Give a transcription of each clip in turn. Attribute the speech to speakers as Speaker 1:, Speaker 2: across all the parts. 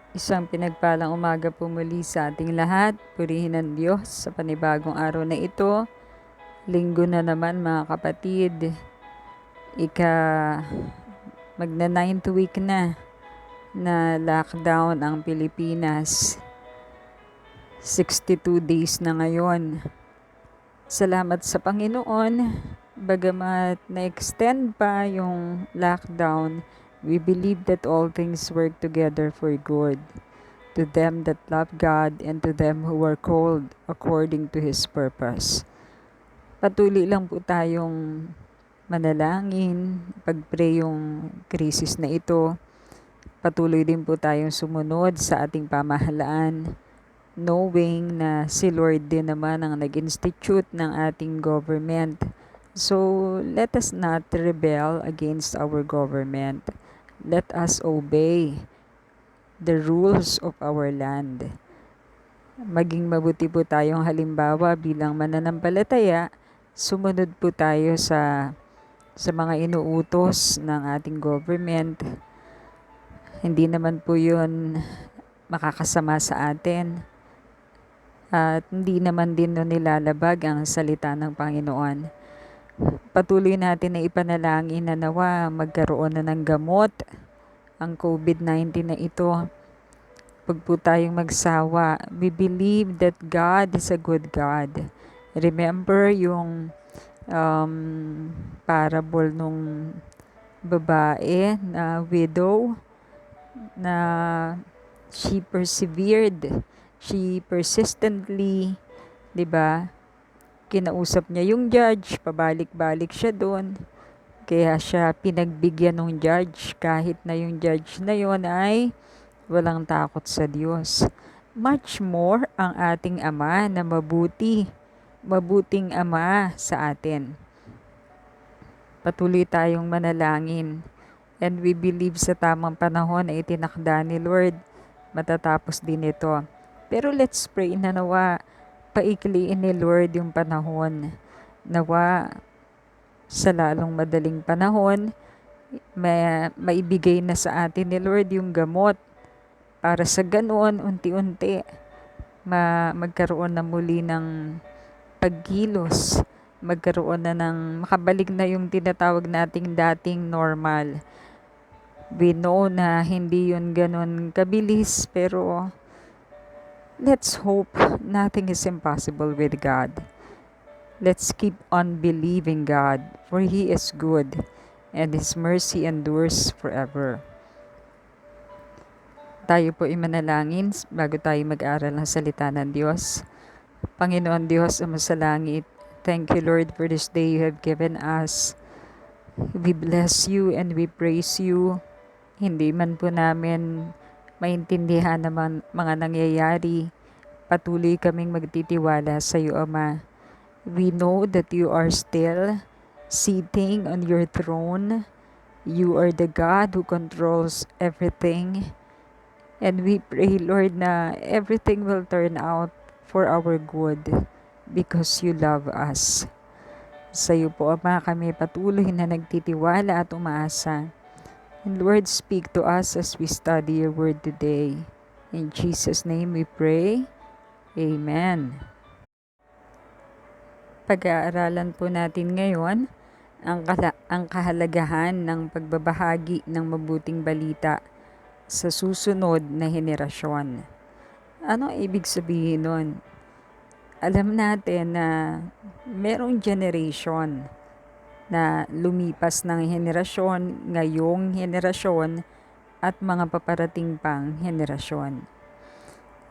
Speaker 1: Isang pinagpalang umaga po muli sa ating lahat. Purihin ng Diyos sa panibagong araw na ito. Linggo na naman mga kapatid. Ika magna 9th week na lockdown ang Pilipinas. 62 days na ngayon. Salamat sa Panginoon. Bagamat na-extend pa yung lockdown, we believe that all things work together for good to them that love God and to them who are called according to His purpose. Patuloy lang po tayong manalangin, pag-pray yung krisis na ito. Patuloy din po tayong sumunod sa ating pamahalaan, knowing na si Lord din naman ang nag-institute ng ating government. So, let us not rebel against our government. Let us obey the rules of our land. Maging mabuti po tayong halimbawa bilang mananampalataya, sumunod po tayo sa mga inuutos ng ating government. Hindi naman po yun makakasama sa atin. At hindi naman din nilalabag ang salita ng Panginoon. Patuloy natin na ipanalangin na nawa magkaroon na ng gamot ang COVID-19 na ito. Huwag po tayong magsawa. We believe that God is a good God. Remember yung parable nung babae na widow na she persevered. She persistently, 'di ba? Kinausap niya yung judge, pabalik-balik siya doon. Kaya siya pinagbigyan ng judge kahit na yung judge na yon ay walang takot sa Diyos. Much more ang ating Ama na mabuting Ama sa atin. Patuloy tayong manalangin and we believe sa tamang panahon na itinakda ni Lord, matatapos din ito. Pero let's pray na nawa paikliin ni Lord yung panahon. Nawa sa lalong madaling panahon, maibigay na sa atin ni Lord yung gamot para sa ganoon unti-unti magkaroon na muli ng pagkilos, magkaroon na ng makabalik na yung tinatawag nating dating normal. We know na hindi yun ganun kabilis, pero let's hope nothing is impossible with God. Let's keep on believing God, for He is good, and His mercy endures forever. Tayo po imanalangin bago tayo mag-aral ng salita ng Diyos. Panginoon Diyos, Ama sa langit, thank you Lord for this day you have given us. We bless you and we praise you. Hindi man po namin maintindihan naman mga nangyayari, patuloy kaming magtitiwala sa iyo, Ama. We know that you are still sitting on your throne. You are the God who controls everything. And we pray, Lord, na everything will turn out for our good because you love us. Sa iyo po, Ama, kami patuloy na nagtitiwala at umaasa. And Lord, speak to us as we study your word today. In Jesus' name we pray. Amen. Pag-aaralan po natin ngayon ang kahalagahan ng pagbabahagi ng mabuting balita sa susunod na henerasyon. Ano ibig sabihin nun? Alam natin na merong generation na lumipas ng henerasyon, ngayong henerasyon, at mga paparating pang henerasyon.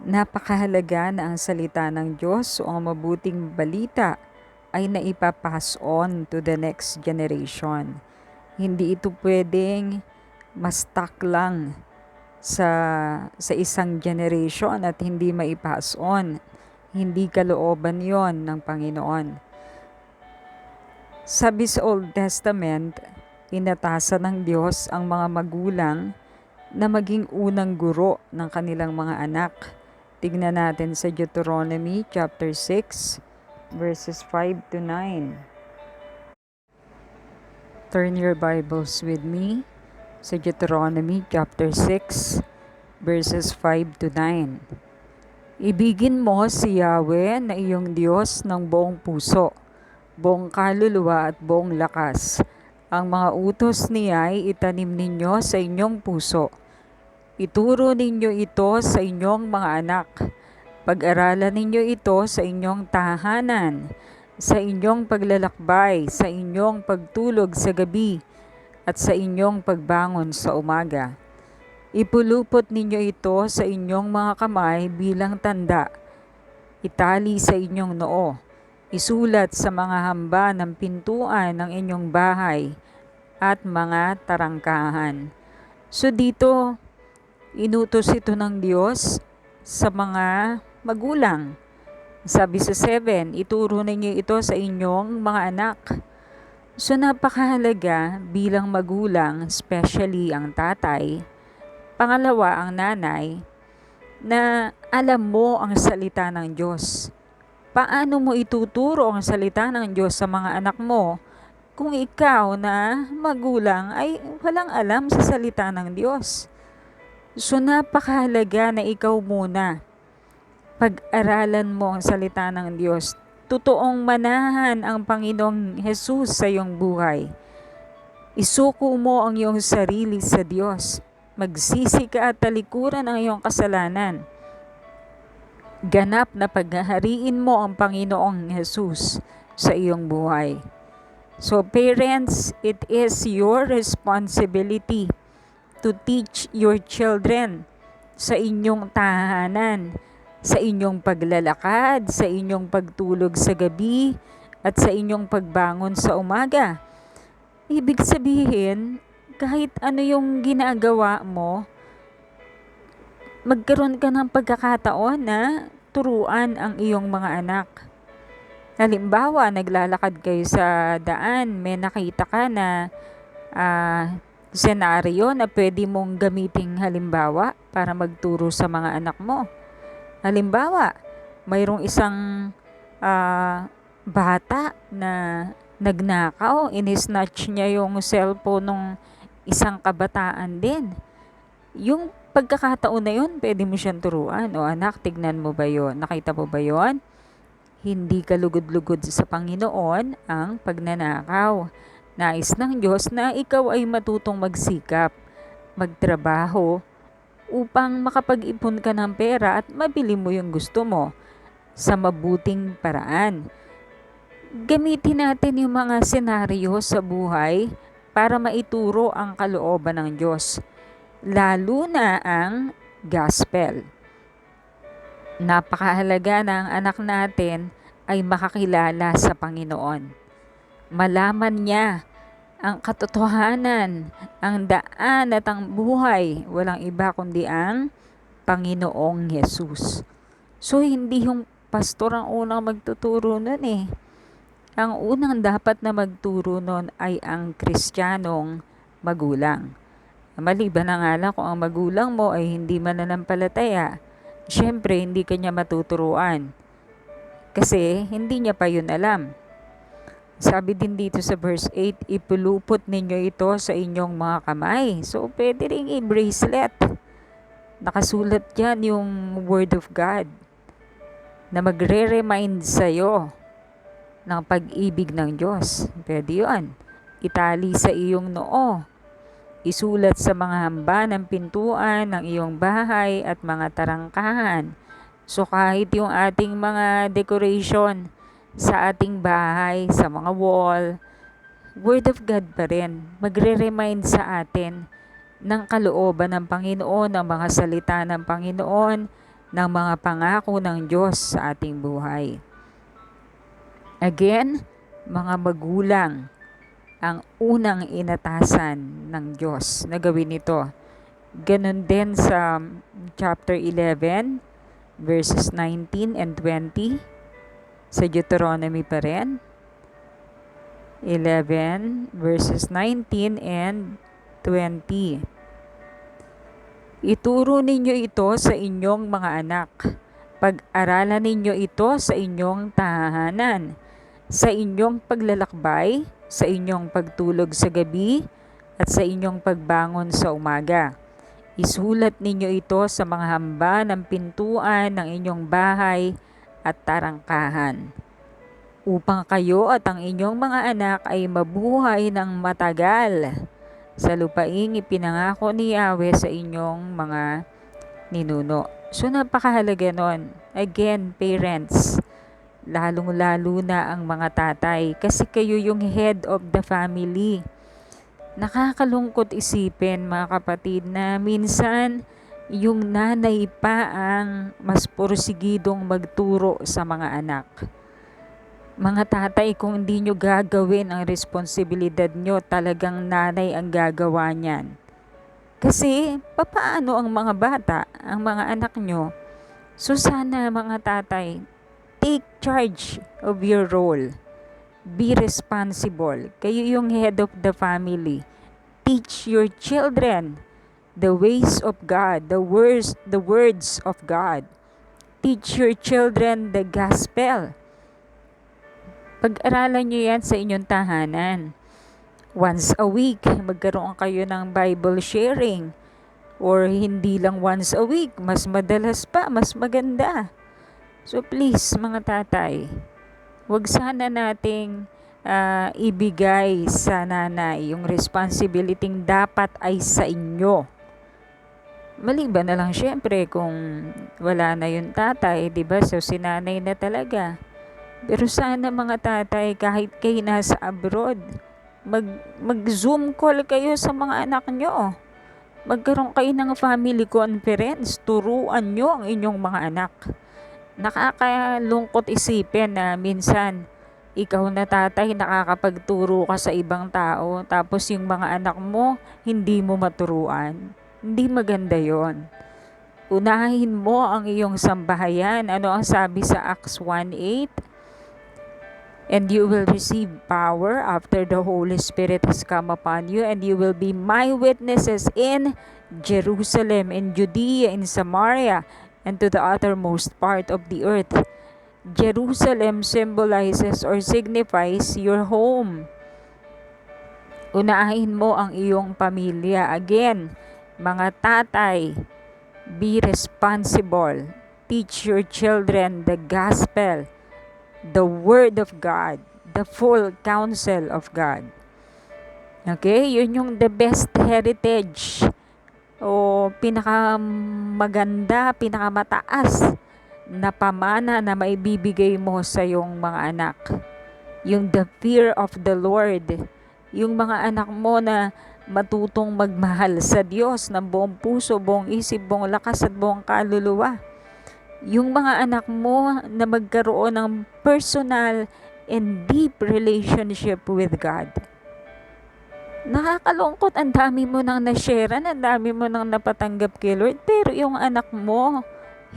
Speaker 1: Napakahalaga na ang salita ng Diyos o ang mabuting balita ay naipapass on to the next generation. Hindi ito pwedeng ma-stuck lang sa isang generation at hindi maipass on. Hindi kalooban yon ng Panginoon. Sabi sa Old Testament, inatasan ng Diyos ang mga magulang na maging unang guro ng kanilang mga anak. Tignan natin sa Deuteronomy chapter 6, verses 5 to 9. Turn your Bibles with me sa Deuteronomy chapter 6, verses 5 to 9. Ibigin mo si Yahweh na iyong Diyos ng buong puso, buong kaluluwa at buong lakas. Ang mga utos niya ay itanim ninyo sa inyong puso. Ituro ninyo ito sa inyong mga anak. Pag-aralan ninyo ito sa inyong tahanan, sa inyong paglalakbay, sa inyong pagtulog sa gabi, at sa inyong pagbangon sa umaga. Ipulupot ninyo ito sa inyong mga kamay bilang tanda. Itali sa inyong noo. Isulat sa mga hamba ng pintuan ng inyong bahay at mga tarangkahan. So dito, inutos ito ng Diyos sa mga magulang. Sabi sa 7, ituro ninyo ito sa inyong mga anak. So napakahalaga bilang magulang, especially ang tatay, pangalawa ang nanay, na alam mo ang salita ng Diyos. Paano mo ituturo ang salita ng Diyos sa mga anak mo kung ikaw na magulang ay walang alam sa salita ng Diyos? So napakahalaga na ikaw muna pag-aralan mo ang salita ng Diyos. Totoong manahan ang Panginoong Jesus sa iyong buhay. Isuko mo ang iyong sarili sa Diyos. Magsisi ka at talikuran ang iyong kasalanan. Ganap na paghahariin mo ang Panginoong Jesus sa iyong buhay. So parents, it is your responsibility to teach your children sa inyong tahanan, sa inyong paglalakad, sa inyong pagtulog sa gabi, at sa inyong pagbangon sa umaga. Ibig sabihin, kahit ano yung ginagawa mo, magkaroon ka ng pagkakataon na turuan ang iyong mga anak. Halimbawa, naglalakad kayo sa daan, may nakita ka na senaryo na pwede mong gamiting halimbawa para magturo sa mga anak mo. Halimbawa, mayroong isang bata na nagnakaw, inisnatch niya yung cellphone ng isang kabataan din. Yung pagkakataon na yun, pwede mo siyang turuan. O anak, tignan mo ba yun? Nakita mo ba yun? Hindi ka lugod-lugod sa Panginoon ang pagnanakaw. Nais ng Diyos na ikaw ay matutong magsikap, magtrabaho, upang makapag-ipon ka ng pera at mabili mo yung gusto mo sa mabuting paraan. Gamitin natin yung mga senaryo sa buhay para maituro ang kalooban ng Diyos, lalo na ang gospel. Napakahalaga na ang anak natin ay makakilala sa Panginoon. Malaman niya ang katotohanan, ang daan at ang buhay, walang iba kundi ang Panginoong Jesus. So hindi yung pastor ang unang magtuturo nun eh. Ang unang dapat na magturo nun ay ang Kristiyanong magulang. Maliban na nga lang kung ang magulang mo ay hindi mananampalataya, syempre hindi kanya matuturuan. Kasi hindi niya pa yun alam. Sabi din dito sa verse 8, ipulupot ninyo ito sa inyong mga kamay. So pwede rin i-bracelet. Nakasulat dyan yung Word of God na magre-remind sa'yo ng pag-ibig ng Diyos. Pwede yun. Itali sa iyong noo. Isulat sa mga hamba ng pintuan ng iyong bahay at mga tarangkahan. So kahit yung ating mga decoration sa ating bahay, sa mga wall, Word of God pa rin. Magre-remind sa atin ng kalooban ng Panginoon, ng mga salita ng Panginoon, ng mga pangako ng Diyos sa ating buhay. Again, mga magulang ang unang inatasan ng Diyos na gawin ito. Ganon din sa chapter 11, verses 19 and 20, sa Deuteronomy pa rin. 11 verses 19 and 20. Ituro ninyo ito sa inyong mga anak. Pag-aralan ninyo ito sa inyong tahanan, sa inyong paglalakbay, sa inyong pagtulog sa gabi, at sa inyong pagbangon sa umaga. Isulat ninyo ito sa mga hamba ng pintuan ng inyong bahay at tarangkahan, upang kayo at ang inyong mga anak ay mabuhay ng matagal sa lupaing ipinangako ni Yahweh sa inyong mga ninuno. So napakahalaga nun. Again, parents, lalong-lalo na ang mga tatay, kasi kayo yung head of the family. Nakakalungkot isipin, mga kapatid, na minsan yung nanay pa ang mas porsigidong magturo sa mga anak. Mga tatay, kung hindi nyo gagawin ang responsibilidad nyo, talagang nanay ang gagawa niyan. Kasi, papaano ang mga bata, ang mga anak nyo? So sana mga tatay, take charge of your role. Be responsible. Kayo yung head of the family. Teach your children the ways of God, the words of God. Teach your children the gospel. Pag-aralan nyo yan sa inyong tahanan. Once a week, magkaroon kayo ng Bible sharing. Or hindi lang once a week, mas madalas pa, mas maganda. So please, mga tatay, wag sana nating ibigay sa nanay yung responsibility dapat ay sa inyo. Maliban na lang syempre kung wala na yung tatay, di ba? So si nanay na talaga. Pero sana mga tatay, kahit kayo nasa abroad, mag-Zoom call kayo sa mga anak nyo. Magkaroon kayo ng family conference, turuan nyo ang inyong mga anak. Nakakalungkot isipin na minsan ikaw na tatay nakakapagturo ka sa ibang tao, tapos yung mga anak mo hindi mo maturuan. Hindi maganda yon. Unahin mo ang iyong sambahayan. Ano ang sabi sa Acts 1:8? And you will receive power after the Holy Spirit has come upon you, and you will be my witnesses in Jerusalem, in Judea, in Samaria, and to the uttermost part of the earth. Jerusalem symbolizes or signifies your home. Unahin mo ang iyong pamilya. Again, mga tatay, be responsible. Teach your children the gospel, the word of God, the full counsel of God. Okay? Yun yung the best heritage o pinakamaganda, pinakamataas na pamana na maibibigay mo sa iyong mga anak. Yung the fear of the Lord. Yung mga anak mo na matutong magmahal sa Diyos ng buong puso, buong isip, buong lakas at buong kaluluwa. Yung mga anak mo na magkaroon ng personal and deep relationship with God. Nakakalungkot, ang dami mo nang na-sharean, ang dami mo nang napatanggap kay Lord, pero yung anak mo,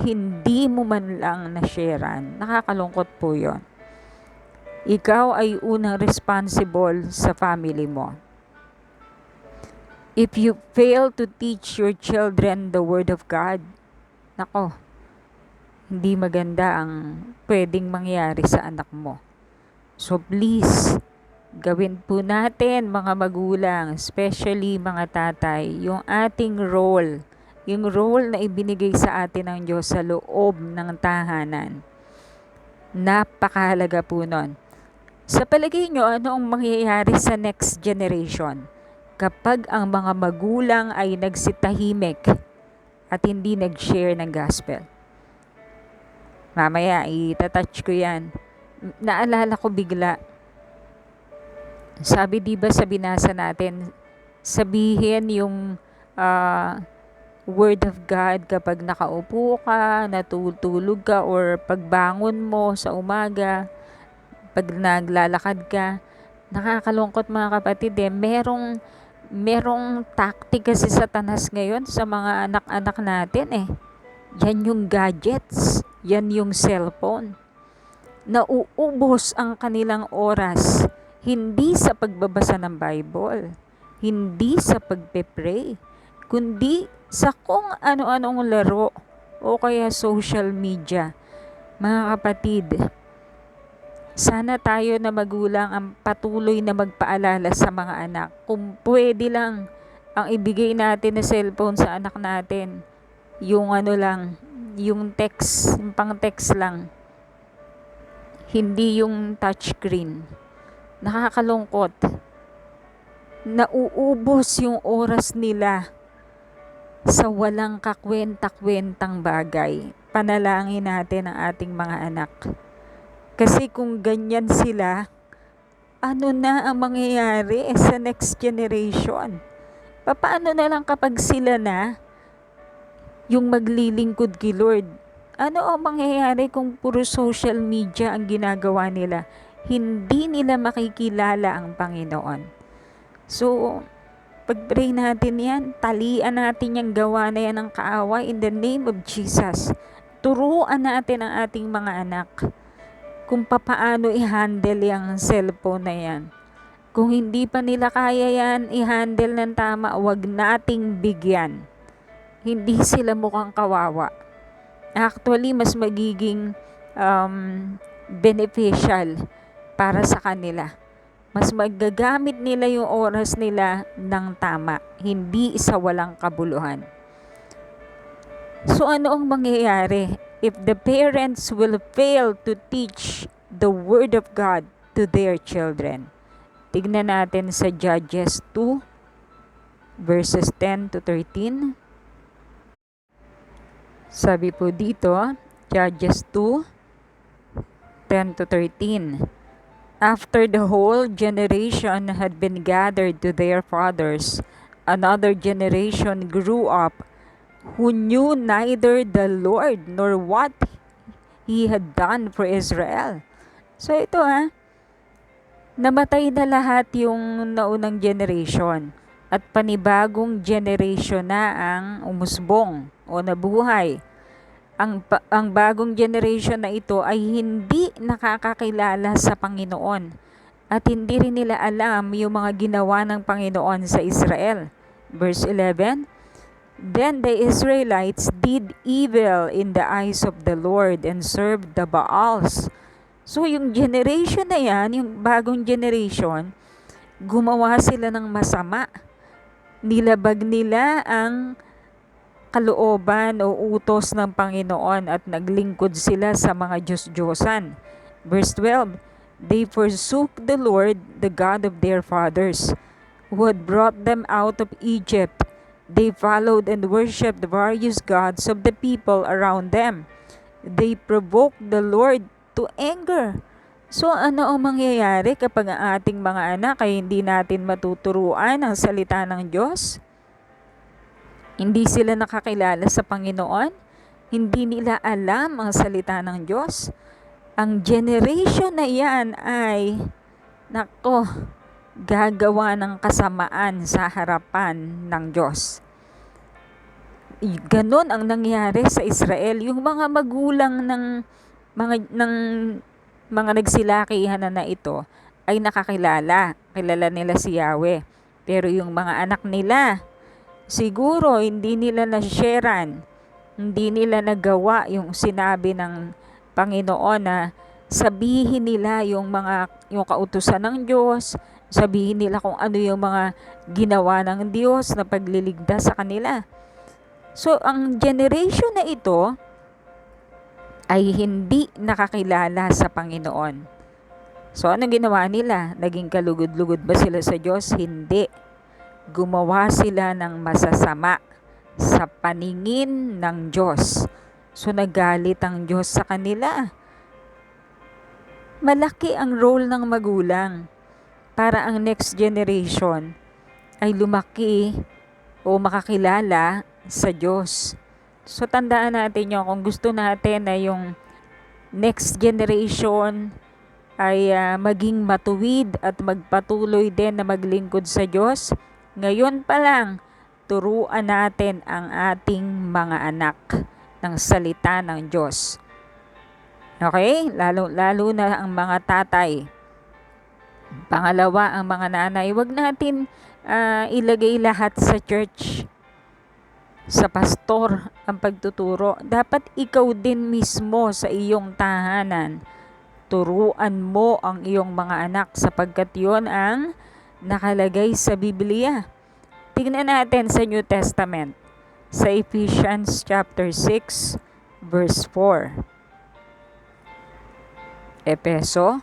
Speaker 1: hindi mo man lang na-sharean. Nakakalungkot po yon. Ikaw ay unang responsible sa family mo. If you fail to teach your children the Word of God, nako, hindi maganda ang pwedeng mangyari sa anak mo. So please, gawin po natin mga magulang, especially mga tatay, yung ating role, yung role na ibinigay sa atin ng Diyos sa loob ng tahanan. Napakahalaga po nun. Sa palagay nyo, ano ang mangyayari sa next generation kapag ang mga magulang ay nagsitahimik at hindi nag-share ng gospel? Mamaya, itatouch ko yan. Naalala ko bigla. Sabi diba sa binasa natin, sabihin yung word of God kapag nakaupo ka, natutulog ka, or pagbangon mo sa umaga, pag naglalakad ka. Nakakalungkot mga kapatid merong tactic kasi Satanas ngayon sa mga anak-anak natin eh. Yan yung gadgets, yan yung cellphone. Nauubos ang kanilang oras, hindi sa pagbabasa ng Bible, hindi sa pagpe-pray, kundi sa kung ano-anong laro o kaya social media. Mga kapatid, sana tayo na magulang ang patuloy na magpaalala sa mga anak. Kung pwede lang, ang ibigay natin na cellphone sa anak natin, yung ano lang, yung text, yung pang text lang, hindi yung touchscreen. Nakakalungkot. Nauubos yung oras nila sa walang kakwenta-kwentang bagay. Panalangin natin ang ating mga anak. Kasi kung ganyan sila, ano na ang mangyayari sa next generation? Paano na lang kapag sila na yung maglilingkod kay Lord? Ano ang mangyayari kung puro social media ang ginagawa nila? Hindi nila makikilala ang Panginoon. So, pag-pray natin yan, talian natin yung gawa na yan ng kaaway in the name of Jesus. Turuan natin ang ating mga anak kung papaano i-handle yung cellphone na yan. Kung hindi pa nila kaya yan i-handle ng tama, wag nating bigyan. Hindi sila mukhang kawawa. Actually, mas magiging beneficial para sa kanila. Mas magagamit nila yung oras nila ng tama, hindi sa walang kabuluhan. So ano ang mangyayari if the parents will fail to teach the Word of God to their children? Tignan natin sa Judges 2, verses 10 to 13. Sabi po dito, Judges 2, 10 to 13. After the whole generation had been gathered to their fathers, another generation grew up who knew neither the Lord nor what He had done for Israel. So ito namatay na lahat yung naunang generation at panibagong generation na ang umusbong o nabuhay. Ang bagong generation na ito ay hindi nakakakilala sa Panginoon at hindi rin nila alam yung mga ginawa ng Panginoon sa Israel. Verse 11, Then the Israelites did evil in the eyes of the Lord and served the Baals. So yung generation na yan, yung bagong generation, gumawa sila ng masama. Nilabag nila ang kalooban o utos ng Panginoon at naglingkod sila sa mga Diyos-Diyosan. Verse 12, They forsook the Lord, the God of their fathers, who had brought them out of Egypt. They followed and worshipped the various gods of the people around them. They provoked the Lord to anger. So ano ang mangyayari kapag ang ating mga anak ay hindi natin matuturuan ang salita ng Diyos? Hindi sila nakakilala sa Panginoon? Hindi nila alam ang salita ng Diyos? Ang generation na yan ay, gagawa ng kasamaan sa harapan ng Diyos. Ganon ang nangyari sa Israel. Yung mga magulang ng mga nagsilakihan na ito ay nakakilala. Kilala nila si Yahweh. Pero yung mga anak nila, siguro hindi nila na-sharean, hindi nila nagawa yung sinabi ng Panginoon na sabihin nila yung kautusan ng Diyos, sabihin nila kung ano yung mga ginawa ng Diyos na pagliligtas sa kanila. So, ang generation na ito ay hindi nakakilala sa Panginoon. So, ano ginawa nila? Naging kalugod-lugod ba sila sa Diyos? Hindi. Gumawa sila ng masasama sa paningin ng Diyos. So, nagalit ang Diyos sa kanila. Malaki ang role ng magulang para ang next generation ay lumaki o makakilala sa Diyos. So, tandaan natin yun. Kung gusto natin na yung next generation ay maging matuwid at magpatuloy din na maglingkod sa Diyos, ngayon pa lang, turuan natin ang ating mga anak ng salita ng Diyos. Okay? Lalo na ang mga tatay. Pangalawa, ang mga nanay, huwag natin ilagay lahat sa church, sa pastor ang pagtuturo. Dapat ikaw din mismo sa iyong tahanan. Turuan mo ang iyong mga anak sapagkat yon ang nakalagay sa Biblia. Tingnan natin sa New Testament, sa Ephesians chapter 6, verse 4. Epeso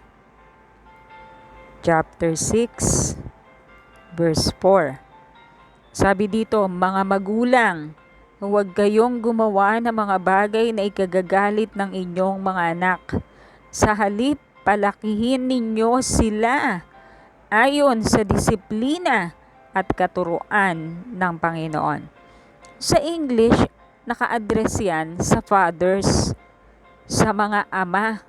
Speaker 1: chapter 6, verse 4. Sabi dito, mga magulang, huwag kayong gumawa ng mga bagay na ikagagalit ng inyong mga anak. Sa halip, palakihin ninyo sila ayon sa disiplina at katuruan ng Panginoon. Sa English, naka-address yan sa fathers, sa mga ama.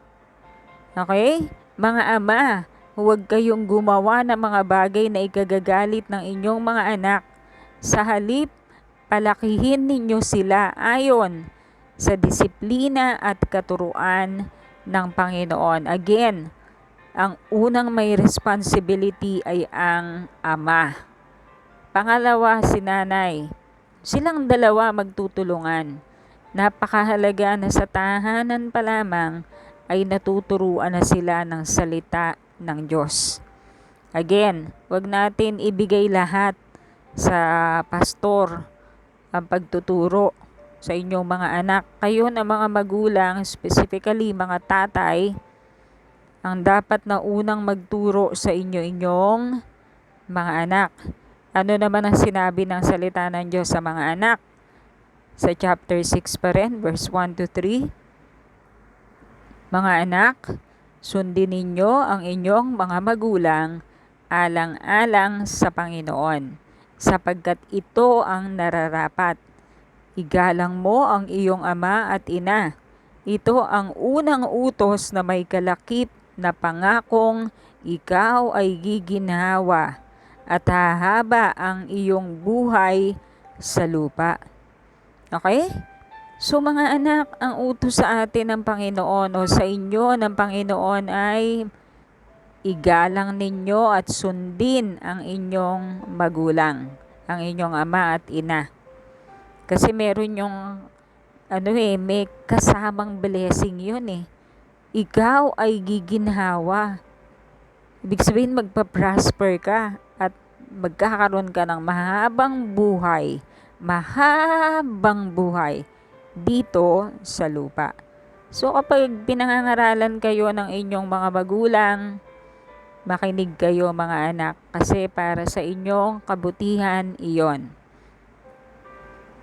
Speaker 1: Okay? Mga ama, huwag kayong gumawa ng mga bagay na ikagagalit ng inyong mga anak. Sa halip, palakihin ninyo sila ayon sa disiplina at katuruan ng Panginoon. Again, ang unang may responsibility ay ang ama. Pangalawa, si nanay. Silang dalawa magtutulungan. Napakahalaga na sa tahanan pa lamang ay natuturuan na sila ng salita ng Diyos. Again, wag natin ibigay lahat sa pastor ang pagtuturo sa inyong mga anak. Kayo na mga magulang, specifically mga tatay, ang dapat na unang magturo sa inyong mga anak. Ano naman ang sinabi ng salita ng Diyos sa mga anak? Sa chapter 6 pa rin, verse 1 to 3. Mga anak, sundin ninyo ang inyong mga magulang alang-alang sa Panginoon, sapagkat ito ang nararapat. Igalang mo ang iyong ama at ina. Ito ang unang utos na may kalakip na pangakong ikaw ay giginhawa at hahaba ang iyong buhay sa lupa. Okay? So mga anak, ang utos sa atin ng Panginoon o sa inyo ng Panginoon ay igalang ninyo at sundin ang inyong magulang, ang inyong ama at ina. Kasi meron yung may kasamang blessing yun eh. Ikaw ay giginhawa. Ibig sabihin magpa-prosper ka at magkakaroon ka ng mahabang buhay dito sa lupa. So kapag pinangangaralan kayo ng inyong mga magulang, makinig kayo mga anak, kasi para sa inyong kabutihan iyon.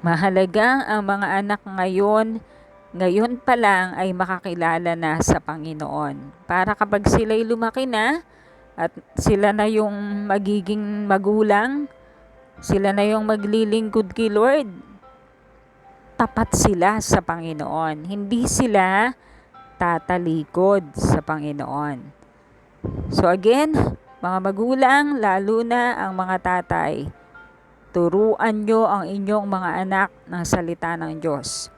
Speaker 1: Mahalaga ang mga anak ngayon pa lang ay makakilala na sa Panginoon. Para kapag sila'y lumaki na at sila na yung magiging magulang, sila na yung maglilingkod kay Lord, tapat sila sa Panginoon. Hindi sila tatalikod sa Panginoon. So again, mga magulang, lalo na ang mga tatay, turuan nyo ang inyong mga anak ng salita ng Diyos.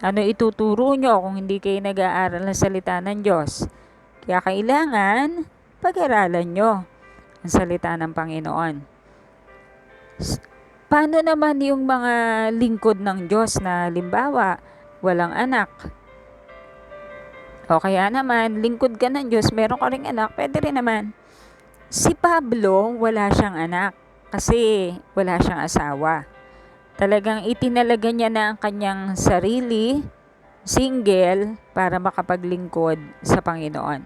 Speaker 1: Ano ituturo nyo kung hindi kayo nag-aaral ng salita ng Diyos? Kaya kailangan pag-aralan nyo ang salita ng Panginoon. Paano naman yung mga lingkod ng Diyos na limbawa, walang anak? O kaya naman, lingkod ka ng Diyos, meron ka ring anak, pwede rin naman. Si Pablo, wala siyang anak kasi wala siyang asawa. Talagang itinalaga niya na ang kanyang sarili, single, para makapaglingkod sa Panginoon.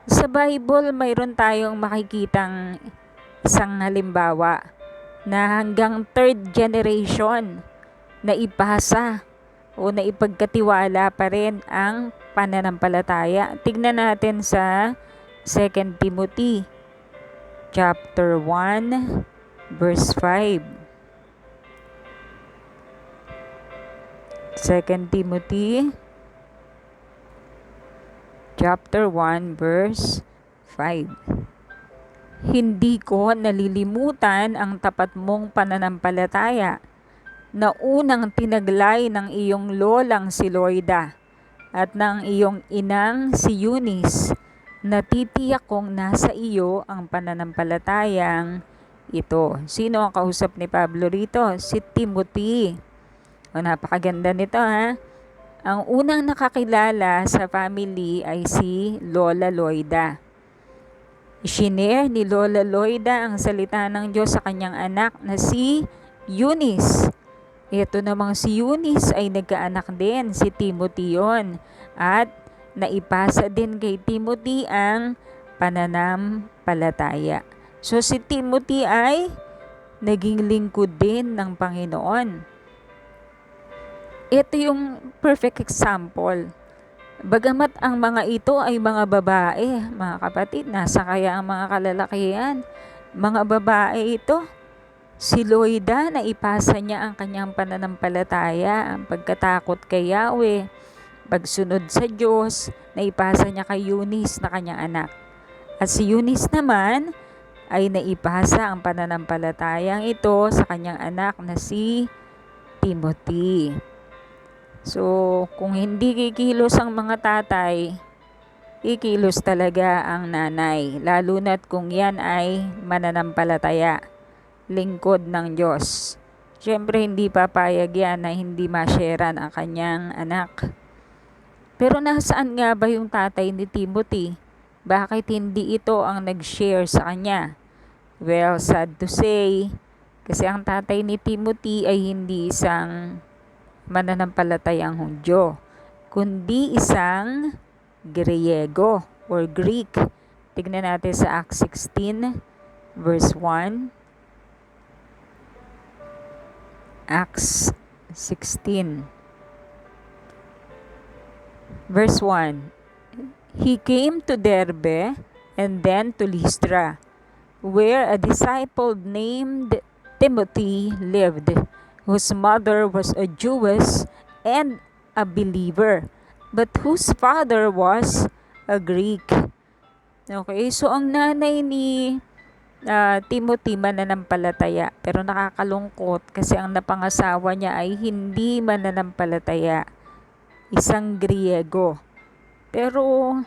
Speaker 1: Sa Bible, mayroon tayong makikitang isang halimbawa na hanggang third generation na ipasa o na ipagkatiwala pa rin ang pananampalataya. Tignan natin sa 2 Timothy chapter 1 verse 5. 2 Timothy chapter 1 verse 5. Hindi ko nalilimutan ang tapat mong pananampalataya na unang tinaglay ng iyong lolang si Loida at ng iyong inang si Eunice. Natitiyak kong nasa iyo ang pananampalatayang ito. Sino ang kausap ni Pablo rito? Si Timothy. O, napakaganda nito ha. Ang unang nakakilala sa family ay si Lola Loida. Shinare ni Lola Loida ang salita ng Diyos sa kanyang anak na si Eunice. Ito namang si Eunice ay nagkaanak din, si Timothy yon. At naipasa din kay Timothy ang pananampalataya. So si Timothy ay naging lingkod din ng Panginoon. Ito yung perfect example. Bagamat ang mga ito ay mga babae, mga kapatid, nasa kaya ang mga kalalakihan? Mga babae ito. Si Loida, naipasa niya ang kanyang pananampalataya, ang pagkatakot kay Yahweh, pagsunod sa Diyos, naipasa niya kay Eunice na kanyang anak. At si Eunice naman ay naipasa ang pananampalatayang ito sa kanyang anak na si Timothy. So, kung hindi kikilos ang mga tatay, kikilos talaga ang nanay, lalo na't kung yan ay mananampalataya, lingkod ng Diyos. Siyempre, hindi papayag yan na hindi masharean ang kanyang anak. Pero nasaan nga ba yung tatay ni Timothy? Bakit hindi ito ang nag-share sa kanya? Well, sad to say, kasi ang tatay ni Timothy ay hindi isang mananampalatayang Hudyo, kundi isang Griego or Greek. Tignan natin sa Acts 16 verse 1. Acts 16 verse 1. He came to Derbe and then to Lystra, where a disciple named Timothy lived, whose mother was a Jewess and a believer, but whose father was a Greek. Okay, so ang nanay ni Timothy mananampalataya, pero nakakalungkot kasi ang napangasawa niya ay hindi mananampalataya, isang Griego. Pero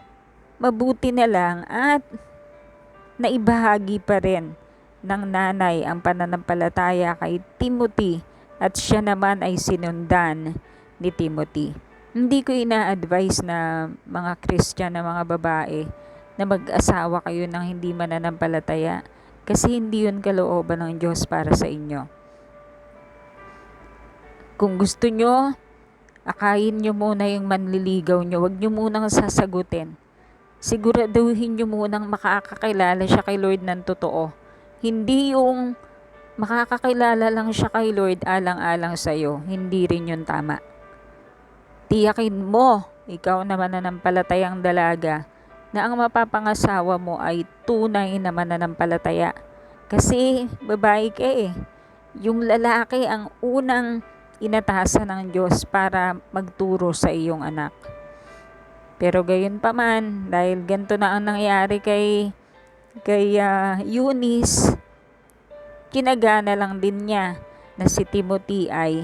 Speaker 1: mabuti na lang at naibahagi pa rin ng nanay ang pananampalataya kay Timothy at siya naman ay sinundan ni Timothy. Hindi ko ina-advise na mga Christian na mga babae na mag-asawa kayo ng hindi mananampalataya kasi hindi yun kalooban ng Diyos para sa inyo. Kung gusto nyo, akayin nyo muna yung manliligaw nyo. Huwag nyo munang sasagutin. Siguraduhin nyo munang makakakilala siya kay Lord ng totoo. Hindi yung makakakilala lang siya kay Lord alang-alang sa'yo. Hindi rin yun tama. Tiyakin mo, ikaw na mananampalatayang dalaga, na ang mapapangasawa mo ay tunay na mananampalataya. Kasi babae ka eh. Yung lalaki ang unang inatasan ng Diyos para magturo sa iyong anak. Pero gayon pa man, dahil ganito na ang nangyari kay Eunice, kinagana lang din niya na si Timothy ay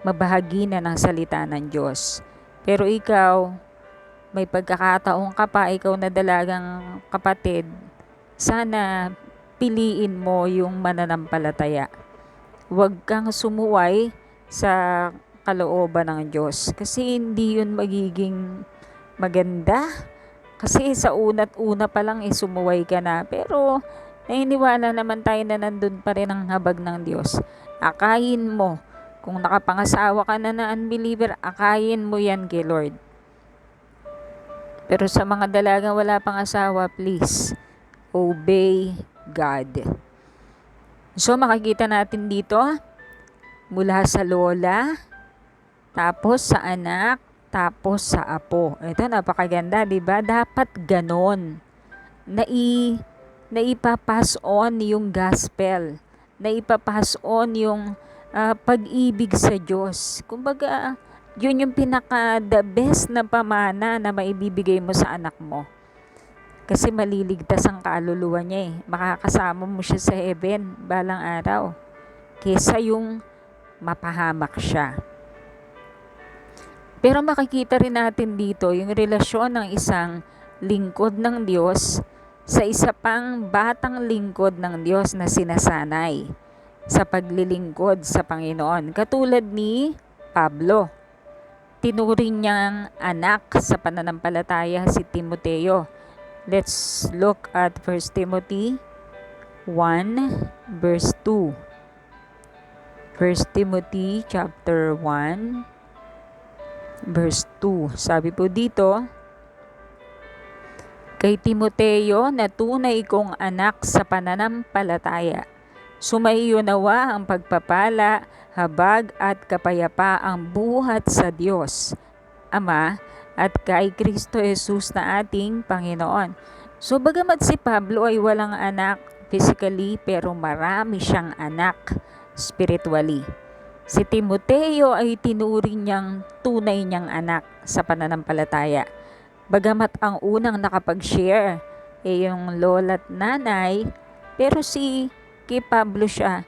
Speaker 1: mabahagi na ng salita ng Diyos. Pero ikaw, may pagkakataon ka pa, ikaw na dalagang kapatid, sana piliin mo yung mananampalataya. Huwag kang sumuway sa kalooban ng Diyos kasi hindi yun magiging maganda. Kasi sa una't-una pa lang sumuway ka na. Pero naniniwala naman tayo na nandun pa rin ang habag ng Diyos. Akayin mo. Kung nakapangasawa ka na unbeliever, akayin mo yan kay Lord. Pero sa mga dalagang wala pang asawa, please, obey God. So makikita natin dito, mula sa lola, tapos sa anak, tapos sa apo. Ito napakaganda, 'di ba? Dapat ganon. Naipapass on yung gospel. Naipapass on yung pag-ibig sa Diyos. Kumbaga, yun yung the best na pamana na maibibigay mo sa anak mo. Kasi maliligtas ang kaluluwa niya eh. Makakasama mo siya sa heaven balang araw. Kesa yung mapahamak siya. Pero makikita rin natin dito yung relasyon ng isang lingkod ng Diyos sa isa pang batang lingkod ng Diyos na sinasanay sa paglilingkod sa Panginoon. Katulad ni Pablo. Tinuring niyang anak sa pananampalataya si Timoteo. Let's look at 1 Timothy 1 verse 2. 1 Timothy chapter 1 verse 2. Sabi po dito, kay Timoteo na tunay kong anak sa pananampalataya, sumaiyo nawa ang pagpapala, habag at kapayapaang buhat sa Diyos, Ama, at kay Kristo Jesus na ating Panginoon. So bagamat si Pablo ay walang anak physically, pero marami siyang anak spiritually. Si Timoteo ay tinuring niyang tunay niyang anak sa pananampalataya. Bagamat ang unang nakapag-share ay yung lola at nanay, pero kay Pablo siya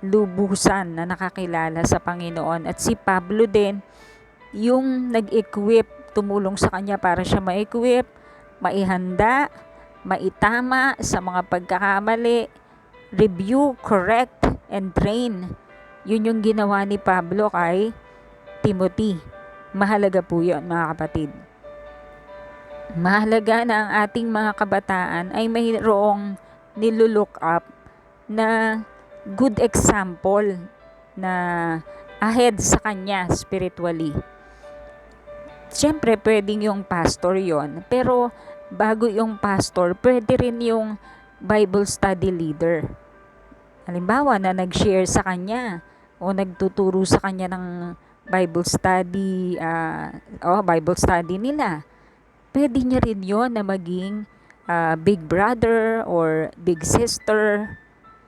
Speaker 1: lubusan na nakakilala sa Panginoon. At si Pablo din yung nag-equip, tumulong sa kanya para siya ma-equip, maihanda, maitama sa mga pagkakamali, review, correct, and train. Yun yung ginawa ni Pablo kay Timothy. Mahalaga po yun, mga kapatid. Mahalaga na ang ating mga kabataan ay mayroong nilulook up na good example na ahead sa kanya spiritually. Siyempre, pwedeng yung pastor yon, pero bago yung pastor, pwede rin yung Bible study leader. Halimbawa, na nag-share sa kanya o nagtuturo sa kanya ng Bible study nila. Pwede niya rin yon na maging big brother or big sister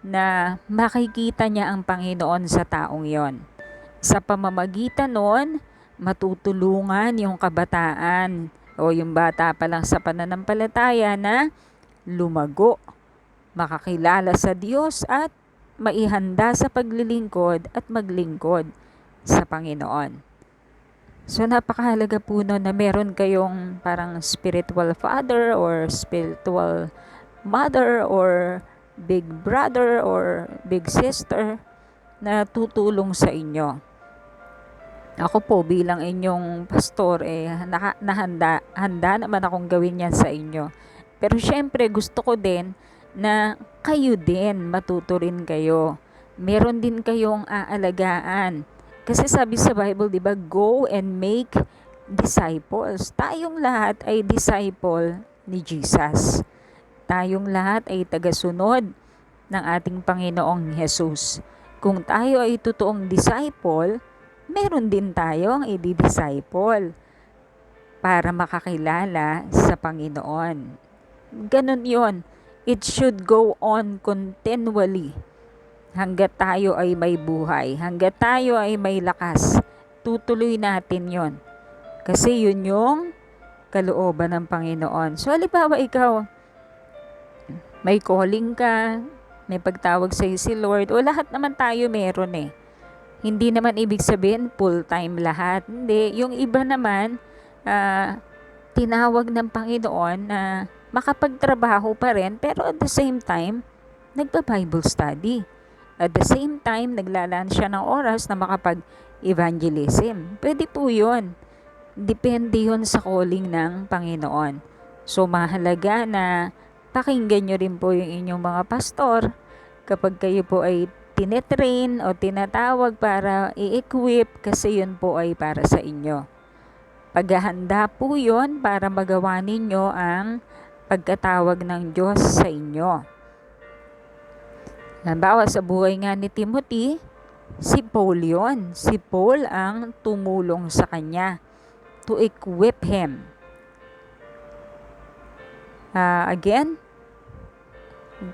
Speaker 1: na makikita niya ang Panginoon sa taong yon. Sa pamamagitan nun, matutulungan yung kabataan o yung bata pa lang sa pananampalataya na lumago, makakilala sa Diyos at maihanda sa paglilingkod at maglingkod sa Panginoon. So napakahalaga po no na meron kayong parang spiritual father or spiritual mother or big brother or big sister na tutulong sa inyo. Ako po bilang inyong pastor handa naman akong gawin yan sa inyo. Pero syempre gusto ko din na kayo din matuto rin kayo. Meron din kayong aalagaan. Kasi sabi sa Bible, di ba, go and make disciples. Tayong lahat ay disciple ni Jesus. Tayong lahat ay tagasunod ng ating Panginoong Jesus. Kung tayo ay totoong disciple, meron din tayong i-disciple para makakilala sa Panginoon. Ganun yon. It should go on continually. Hanggat tayo ay may buhay, hanggat tayo ay may lakas, tutuloy natin yon. Kasi yun yung kalooban ng Panginoon. So, halimbawa ikaw, may calling ka, may pagtawag sa'yo si Lord, o lahat naman tayo meron eh. Hindi naman ibig sabihin full-time lahat. Hindi. Yung iba naman, tinawag ng Panginoon na makapagtrabaho pa rin, pero at the same time, nagpa-Bible study. At the same time, naglalaan siya ng oras na makapag-evangelism. Pwede po yun. Depende yun sa calling ng Panginoon. So, mahalaga na pakinggan nyo rin po yung inyong mga pastor kapag kayo po ay tinetrain o tinatawag para i-equip, kasi yun po ay para sa inyo. Paghahanda po yun para magawa ninyo ang pagkatawag ng Diyos sa inyo. Halimbawa sa buhay nga ni Timothy, si Paul yun. Si Paul ang tumulong sa kanya to equip him. Again,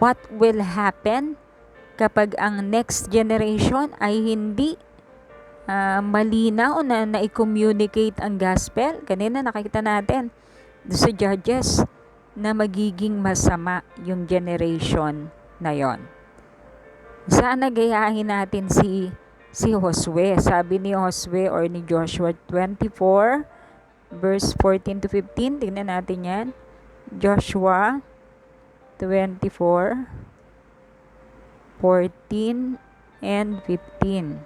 Speaker 1: what will happen kapag ang next generation ay hindi malinaw na na-communicate ang gospel? Kanina nakita natin sa Judges na magiging masama yung generation na yon. Sana gayahin natin si Josue. Sabi ni Josue or ni Joshua 24 verse 14 to 15. Tingnan natin yan. Joshua 24 14 and 15.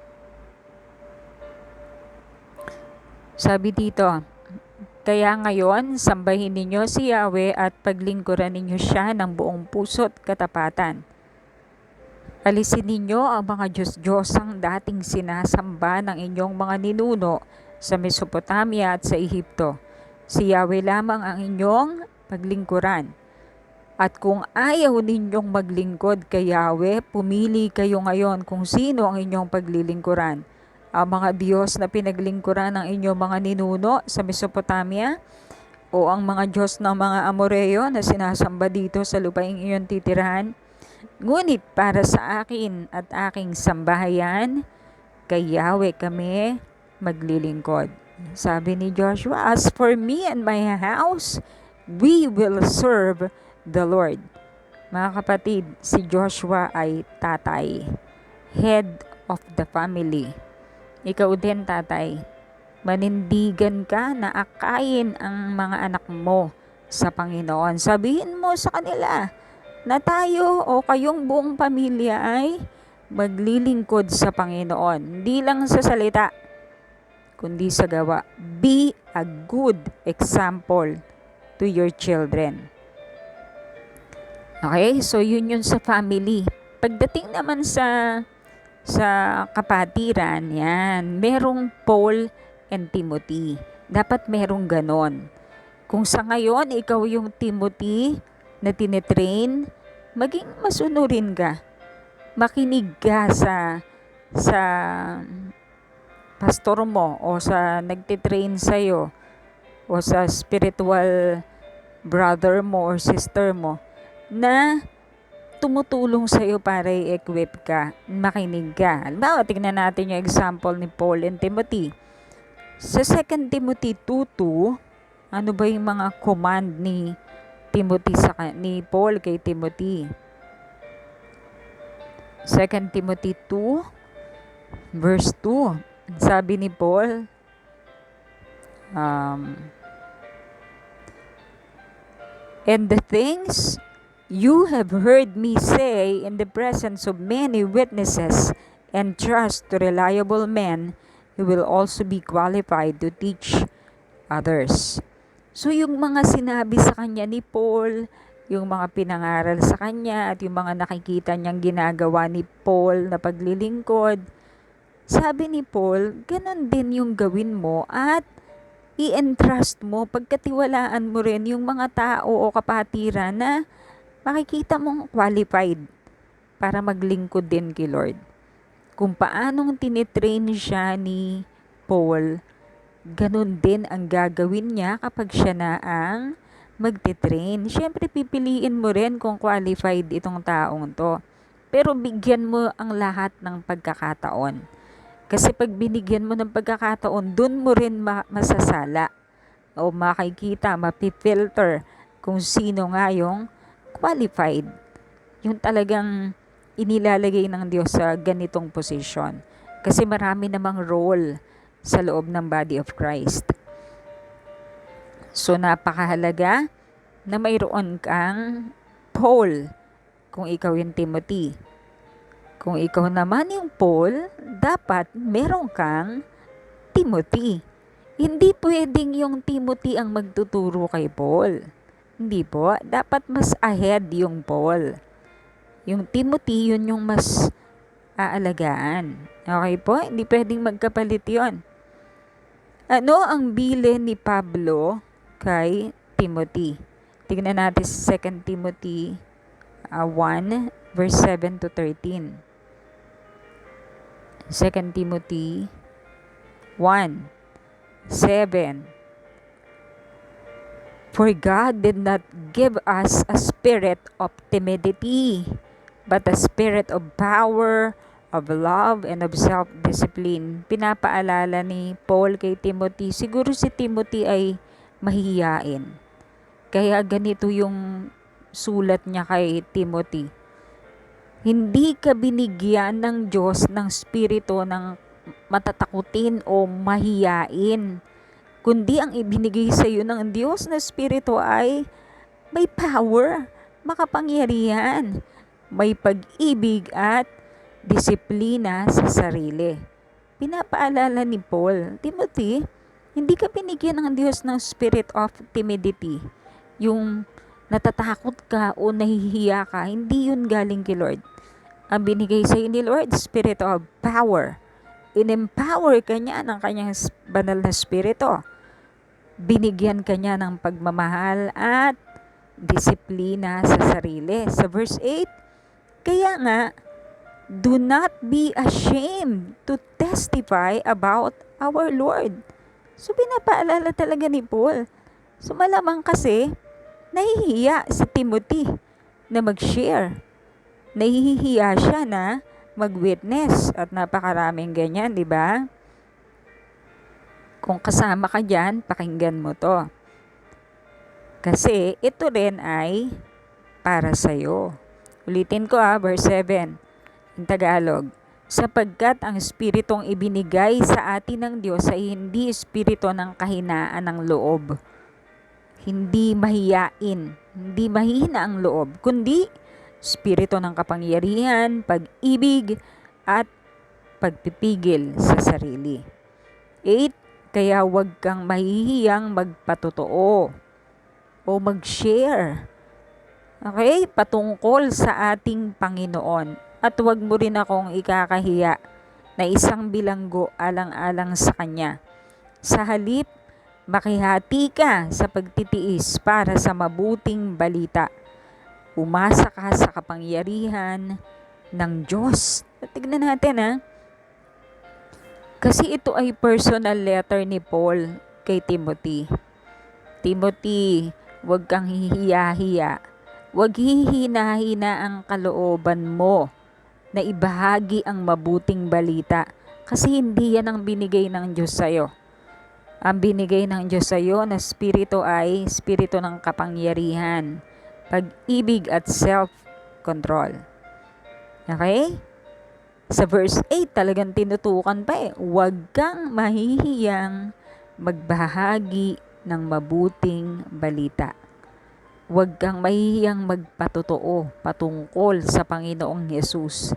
Speaker 1: Sabi dito, Kaya ngayon, sambahin ninyo si Yahweh at paglingkuran ninyo siya ng buong puso't katapatan. Alisin ninyo ang mga Diyos-Diyosang dating sinasamba ng inyong mga ninuno sa Mesopotamia at sa Ehipto. Si Yahweh lamang ang inyong paglingkuran. At kung ayaw ninyong maglingkod kay Yahweh, pumili kayo ngayon kung sino ang inyong paglilingkuran. Ang mga Diyos na pinaglingkuran ng inyong mga ninuno sa Mesopotamia, o ang mga Diyos ng mga Amoreo na sinasamba dito sa lupaing iyon titirahan. Ngunit para sa akin at aking sambahayan, kay Yahweh kami maglilingkod. Sabi ni Joshua, as for me and my house, we will serve the Lord. Mga kapatid, si Joshua ay tatay, head of the family. Ikaw din, tatay, manindigan ka na akayin ang mga anak mo sa Panginoon. Sabihin mo sa kanila na tayo o kayong buong pamilya ay maglilingkod sa Panginoon. Hindi lang sa salita, kundi sa gawa. Be a good example to your children. Okay, so yun sa family. Pagdating naman sa kapatiran, yan, merong Paul and Timothy. Dapat merong ganon. Kung sa ngayon, ikaw yung Timothy na tinetrain, maging masunurin ka. Makinig ka sa pastor mo o sa nagtitrain sa'yo o sa spiritual brother mo or sister mo na tumutulong sa'yo para i-equip ka, makinig ka. Halimbawa, tignan natin yung example ni Paul and Timothy. Sa 2 Timothy 2:2, ano ba yung mga command ni Paul kay Timothy? 2 Timothy 2, verse 2. Sabi ni Paul, and the things you have heard me say in the presence of many witnesses, and trust to reliable men who will also be qualified to teach others. So yung mga sinabi sa kanya ni Paul, yung mga pinangaral sa kanya at yung mga nakikita niyang ginagawa ni Paul na paglilingkod, sabi ni Paul, ganun din yung gawin mo at i-entrust mo, pagkatiwalaan mo rin yung mga tao o kapatiran na makikita mong qualified para maglingkod din kay Lord. Kung paanong tinitrain siya ni Paul, ganun din ang gagawin niya kapag siya na ang magtitrain. Siyempre, pipiliin mo rin kung qualified itong taong to. Pero bigyan mo ang lahat ng pagkakataon. Kasi pag binigyan mo ng pagkakataon, dun mo rin masasala o makikita, mapifilter kung sino nga yung qualified. Yung talagang inilalagay ng Diyos sa ganitong posisyon. Kasi marami namang role sa loob ng body of Christ. So napakahalaga na mayroon kang Paul kung ikaw yung Timothy. Kung ikaw naman yung Paul, dapat meron kang Timothy. Hindi pwedeng yung Timothy ang magtuturo kay Paul. Hindi po. Dapat mas ahead yung Paul. Yung Timothy, yun yung mas aalagaan. Okay po? Hindi pwedeng magkapalit yun. Ano ang bilin ni Pablo kay Timothy? Tignan natin sa 2 Timothy 1, verse 7 to 13. 2 Timothy 1, 7. For God did not give us a spirit of timidity, but a spirit of power, of love, and of self-discipline. Pinapaalala ni Paul kay Timothy, siguro si Timothy ay mahihiyain. Kaya ganito yung sulat niya kay Timothy. Hindi ka binigyan ng Diyos ng spirito ng matatakutin o mahiyain, kundi ang ibinigay sa iyo ng Diyos na spirito ay may power, makapangyarihan, may pag-ibig at disiplina sa sarili. Pinapaalala ni Paul, Timothy, Hindi ka binigyan ng Diyos ng spirit of timidity. Yung natatakot ka o nahihiya ka, hindi yun galing kay Lord. Ang binigay sa ni Lord, spirit of power. In-empower ka niya ng kanyang banal na spirito. Binigyan ka niya ng pagmamahal at disiplina sa sarili. Sa verse 8, kaya nga, do not be ashamed to testify about our Lord. So, pinapaalala talaga ni Paul. So, malamang kasi, nahihiya si Timothy na mag-share. Nahihiya siya na mag-witness at napakaraming ganyan, di ba? Kung kasama ka dyan, pakinggan mo to. Kasi ito rin ay para sa'yo. Ulitin ko verse 7, in Tagalog. Sapagkat ang espiritong ibinigay sa atin ng Diyos ay hindi espiritu ng kahinaan ng loob. Hindi mahiyain, hindi mahina ang loob, kundi espiritu ng kapangyarihan, pag-ibig, at pagpipigil sa sarili. 8. Kaya huwag kang mahihiyang magpatotoo o mag-share. Okay? Patungkol sa ating Panginoon. At huwag mo rin akong ikakahiya na isang bilanggo alang-alang sa Kanya. Sa halip, makihati ka sa pagtitiis para sa mabuting balita. Umasa ka sa kapangyarihan ng Diyos. Tignan natin Kasi ito ay personal letter ni Paul kay Timothy. Timothy, huwag kang hihiya-hiya. Huwag hihina-hina ang kalooban mo na ibahagi ang mabuting balita. Kasi hindi yan ang binigay ng Diyos sa'yo. Ang binigay ng Diyos sa'yo na spirito ay spirito ng kapangyarihan, pag-ibig at self-control. Okay? Sa verse 8 talagang tinutukan pa huwag kang mahihiyang magbahagi ng mabuting balita. Huwag kang mahihiyang magpatotoo patungkol sa Panginoong Hesus.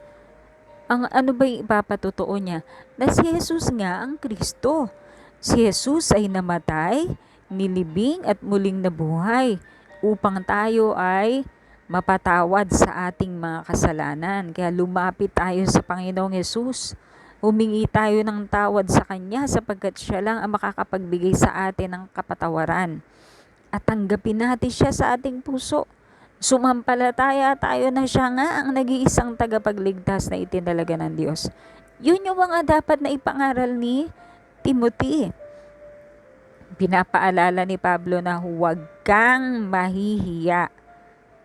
Speaker 1: Ang ano ba yung ipapatotoo niya? Na si Jesus nga ang Kristo. Si Jesus ay namatay, nilibing at muling nabuhay upang tayo ay mapatawad sa ating mga kasalanan. Kaya lumapit tayo sa Panginoong Hesus. Humingi tayo ng tawad sa Kanya sapagkat Siya lang ang makakapagbigay sa atin ng kapatawaran. At tanggapin natin Siya sa ating puso. Sumampalataya tayo na Siya nga ang nag-iisang tagapagligtas na itinalaga ng Diyos. Yun yung mga dapat na ipangaral ni Timothy. Pinapaalala ni Pablo na huwag kang mahihiya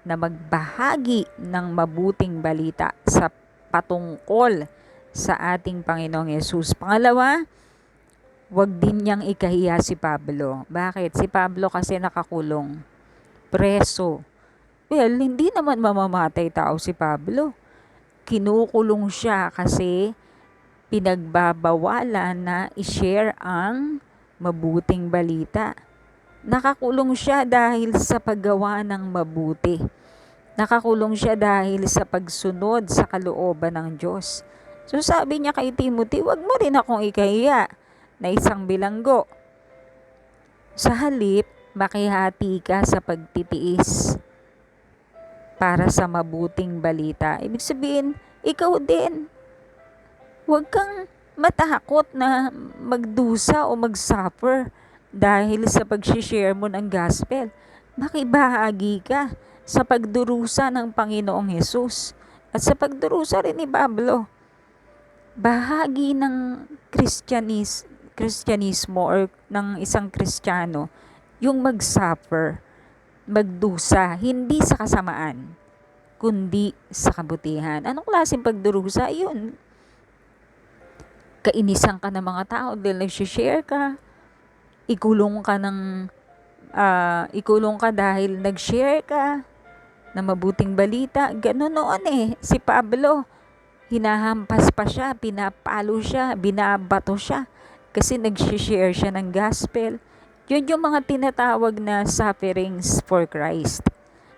Speaker 1: na magbahagi ng mabuting balita sa patungkol sa ating Panginoong Yesus. Pangalawa, huwag din niyang ikahiya si Pablo. Bakit? Si Pablo kasi nakakulong, preso. Well, hindi naman mamamatay tao si Pablo. Kinukulong siya kasi pinagbabawalan na i-share ang mabuting balita. Nakakulong siya dahil sa paggawa ng mabuti. Nakakulong siya dahil sa pagsunod sa kalooban ng Diyos. So sabi niya kay Timothy, huwag mo rin akong ikahiya na isang bilanggo. Sa halip, makihati ka sa pagtitiis para sa mabuting balita. Ibig sabihin, ikaw din. Huwag kang matakot na magdusa o mag-suffer dahil sa pag-share mo ng gospel. Makibahagi ka sa pagdurusa ng Panginoong Hesus at sa pagdurusa rin ni Pablo. Bahagi ng Kristyanismo or ng isang Kristiyano yung mag-suffer, magdusa, hindi sa kasamaan, kundi sa kabutihan. Anong klaseng pagdurusa? Yun. Kainisan ka ng mga tao dahil nag-share ka. Ikulong ka dahil nag-share ka na mabuting balita. Ganun noon Si Pablo, hinahampas pa siya, pinapalo siya, binabato siya kasi nag-share siya ng gospel. Yun yung mga tinatawag na sufferings for Christ.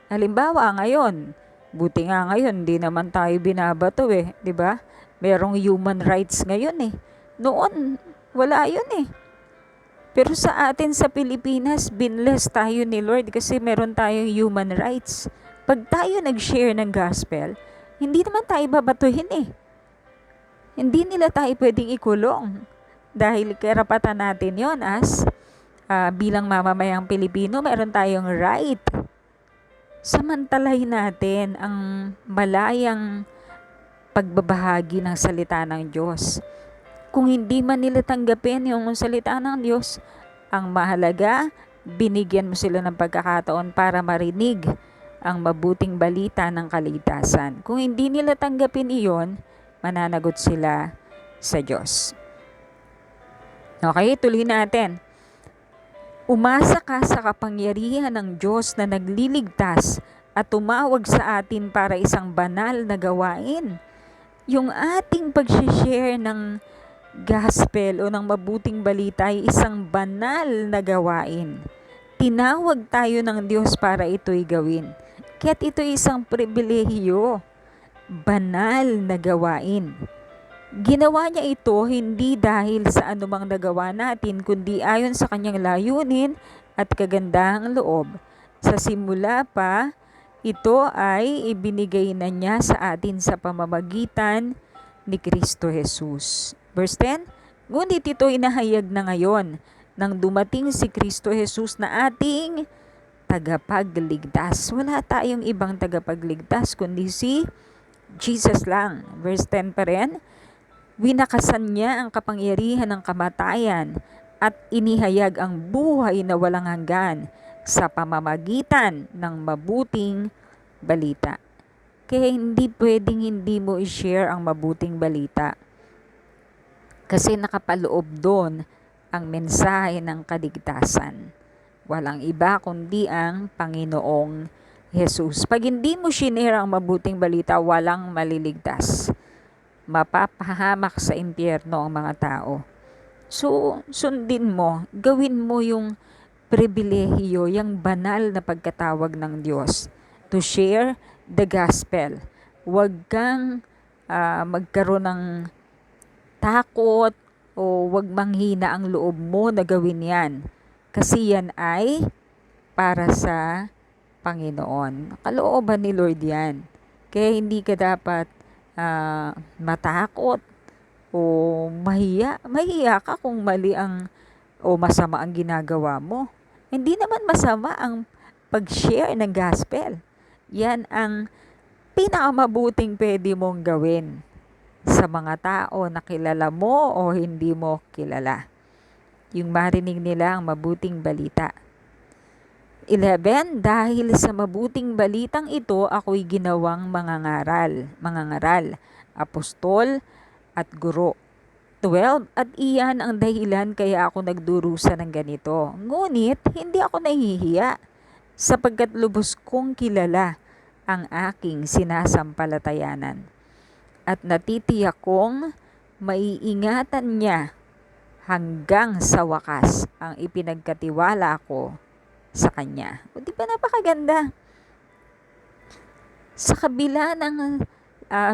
Speaker 1: Halimbawa ngayon, buti nga ngayon, di naman tayo binabato di ba? Merong human rights ngayon Noon, wala yun Pero sa atin sa Pilipinas, binless tayo ni Lord kasi meron tayong human rights. Pag tayo nag-share ng gospel, hindi naman tayo babatuhin eh. Hindi nila tayo pwedeng ikulong dahil karapatan natin yon as bilang mamamayang Pilipino, meron tayong right. Samantalahin natin ang malayang pagbabahagi ng salita ng Diyos. Kung hindi man nila tanggapin yung salita ng Diyos, ang mahalaga, binigyan mo sila ng pagkakataon para marinig ang mabuting balita ng kaligtasan. Kung hindi nila tanggapin iyon, mananagot sila sa Diyos. Okay, tuloy natin. Umasa ka sa kapangyarihan ng Diyos na nagliligtas at tumawag sa atin para isang banal na gawain. Yung ating pag-share ng gospel o ng mabuting balita ay isang banal na gawain. Tinawag tayo ng Diyos para ito'y gawin. Kaya't ito isang pribilehiyo, banal na gawain. Ginawa niya ito hindi dahil sa anumang nagawa natin, kundi ayon sa kanyang layunin at kagandahang loob. Sa simula pa, ito ay ibinigay na niya sa atin sa pamamagitan ni Kristo Jesus. Verse 10, ngunit ito inahayag na ngayon nang dumating si Kristo Jesus na ating tagapagligtas. Wala tayong ibang tagapagligtas kundi si Jesus lang. Verse 10 pa rin, winakasan niya ang kapangyarihan ng kamatayan at inihayag ang buhay na walang hanggan sa pamamagitan ng mabuting balita. Kaya hindi pwedeng hindi mo i-share ang mabuting balita. Kasi nakapaloob doon ang mensahe ng kaligtasan. Walang iba kundi ang Panginoong Jesus. Pag hindi mo shinare ang mabuting balita, walang maliligtas. Mapapahamak sa impyerno ang mga tao. So, sundin mo, gawin mo yung pribilehiyo, yung banal na pagkatawag ng Diyos to share the gospel. Huwag kang magkaroon ng takot o huwag manghina ang loob mo na gawin yan. Kasi yan ay para sa Panginoon. Kalooban ni Lord yan. Kaya hindi ka dapat matakot o mahiya. Mahiya ka kung mali ang o masama ang ginagawa mo. Hindi naman masama ang pag-share ng gospel. Yan ang pinakamabuting pwede mong gawin sa mga tao na kilala mo o hindi mo kilala. Yung marinig nila ang mabuting balita. 11, dahil sa mabuting balitang ito, ako'y ginawang mangangaral, apostol at guro. 12, at iyan ang dahilan kaya ako nagdurusa ng ganito. Ngunit, hindi ako nahihiya, sapagkat lubos kong kilala ang aking sinasampalatayanan. At natitiyak kong maiingatan niya hanggang sa wakas ang ipinagkatiwala ko sa kanya. O di ba napakaganda? Sa kabila ng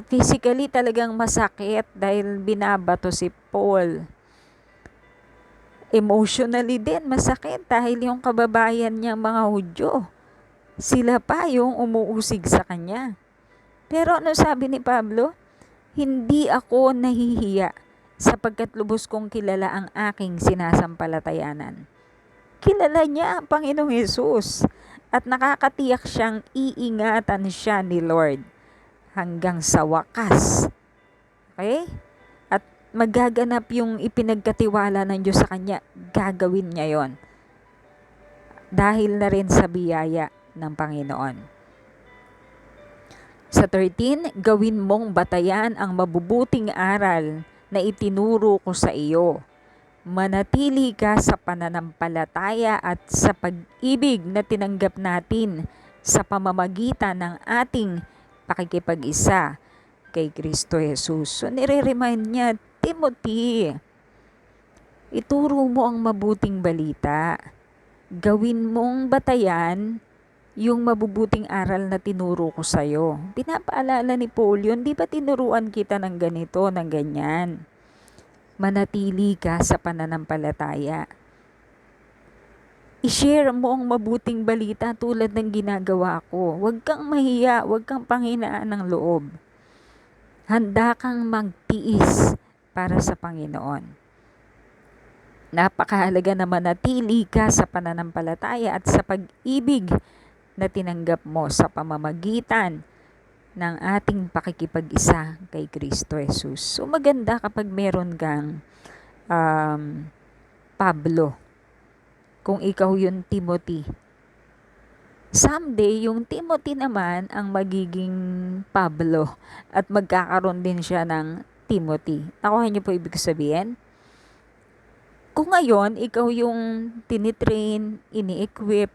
Speaker 1: physically talagang masakit dahil binabato si Paul. Emotionally din masakit dahil yung kababayan niyang mga Hudyo, sila pa yung umuusig sa kanya. Pero ano sabi ni Pablo? Hindi ako nahihiya sapagkat lubos kong kilala ang aking sinasampalatayanan. Kilala niya ang Panginoong Hesus at nakakatiyak siyang iingatan siya ni Lord hanggang sa wakas. Okay? At magaganap yung ipinagkatiwala ng Diyos sa kanya, gagawin niya yon. Dahil na rin sa biyaya ng Panginoon. Sa 13, gawin mong batayan ang mabubuting aral na itinuro ko sa iyo. Manatili ka sa pananampalataya at sa pag-ibig na tinanggap natin sa pamamagitan ng ating pakikipag-isa kay Kristo Jesus. So, nire-remind niya, Timothy, ituro mo ang mabuting balita. Gawin mong batayan yung mabubuting aral na tinuro ko sa'yo. Pinapaalala ni Paul yun, di ba tinuruan kita ng ganito, ng ganyan? Manatili ka sa pananampalataya. I-share mo ang mabuting balita tulad ng ginagawa ko. Huwag kang mahiya, huwag kang panghinaan ng loob. Handa kang magtiis para sa Panginoon. Napakahalaga na manatili ka sa pananampalataya at sa pag-ibig na tinanggap mo sa pamamagitan ng ating pakikipag-isa kay Kristo Jesus. So maganda kapag meron kang Pablo, kung ikaw yung Timothy. Someday, yung Timothy naman ang magiging Pablo at magkakaroon din siya ng Timothy. Nakuha niyo po ibig sabihin? Kung ngayon, ikaw yung tinitrain, ini-equip,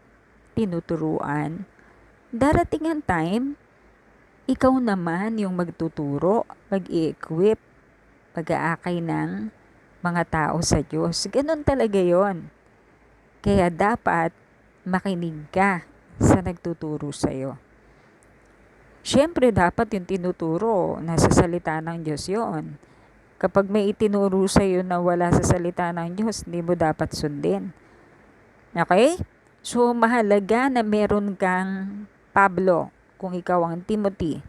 Speaker 1: tinuturuan, darating ang time, ikaw naman yung magtuturo, mag-i-equip, pag-aakay ng mga tao sa Diyos. Ganun talaga yon. Kaya dapat makinig ka sa nagtuturo sa'yo. Siyempre, dapat yung tinuturo, nasa salita ng Diyos yon. Kapag may itinuro sa'yo na wala sa salita ng Diyos, hindi mo dapat sundin. Okay? So, mahalaga na meron kang Pablo, kung ikaw ang Timothy.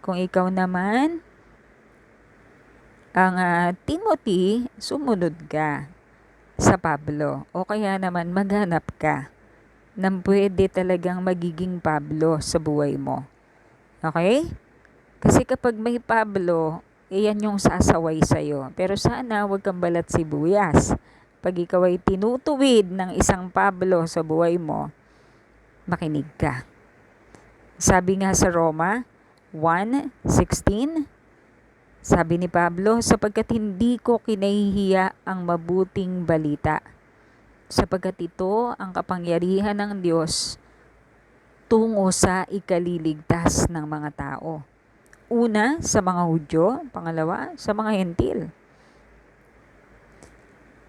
Speaker 1: Kung ikaw naman ang Timothy, sumunod ka sa Pablo. O kaya naman maghanap ka ng pwede talagang magiging Pablo sa buhay mo. Okay? Kasi kapag may Pablo, yan yung sasaway sa'yo. Pero sana huwag kang balat sibuyas. Pag ikaw ay tinutuwid ng isang Pablo sa buhay mo, makinig ka. Sabi nga sa Roma 1:16, sabi ni Pablo, sapagkat hindi ko kinahihiya ang mabuting balita, sapagkat ito ang kapangyarihan ng Diyos tungo sa ikaliligtas ng mga tao. Una, sa mga Hudyo. Pangalawa, sa mga Hentil.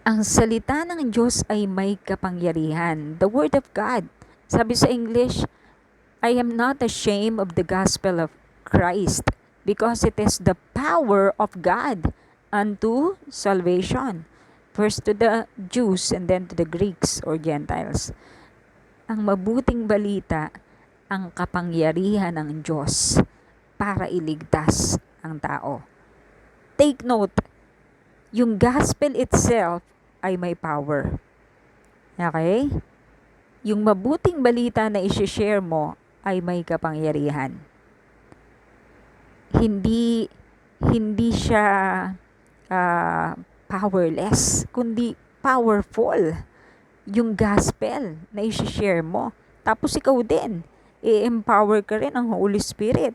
Speaker 1: Ang salita ng Diyos ay may kapangyarihan. The Word of God. Sabi sa English, I am not ashamed of the gospel of Christ, because it is the power of God unto salvation. First to the Jews and then to the Greeks or Gentiles. Ang mabuting balita, ang kapangyarihan ng Diyos para iligtas ang tao. Take note, yung gospel itself ay may power. Okay? Yung mabuting balita na i-share mo ay may kapangyarihan. Hindi siya powerless, kundi powerful. Yung gospel na i-share mo. Tapos ikaw din, i-empower ka rin ng Holy Spirit.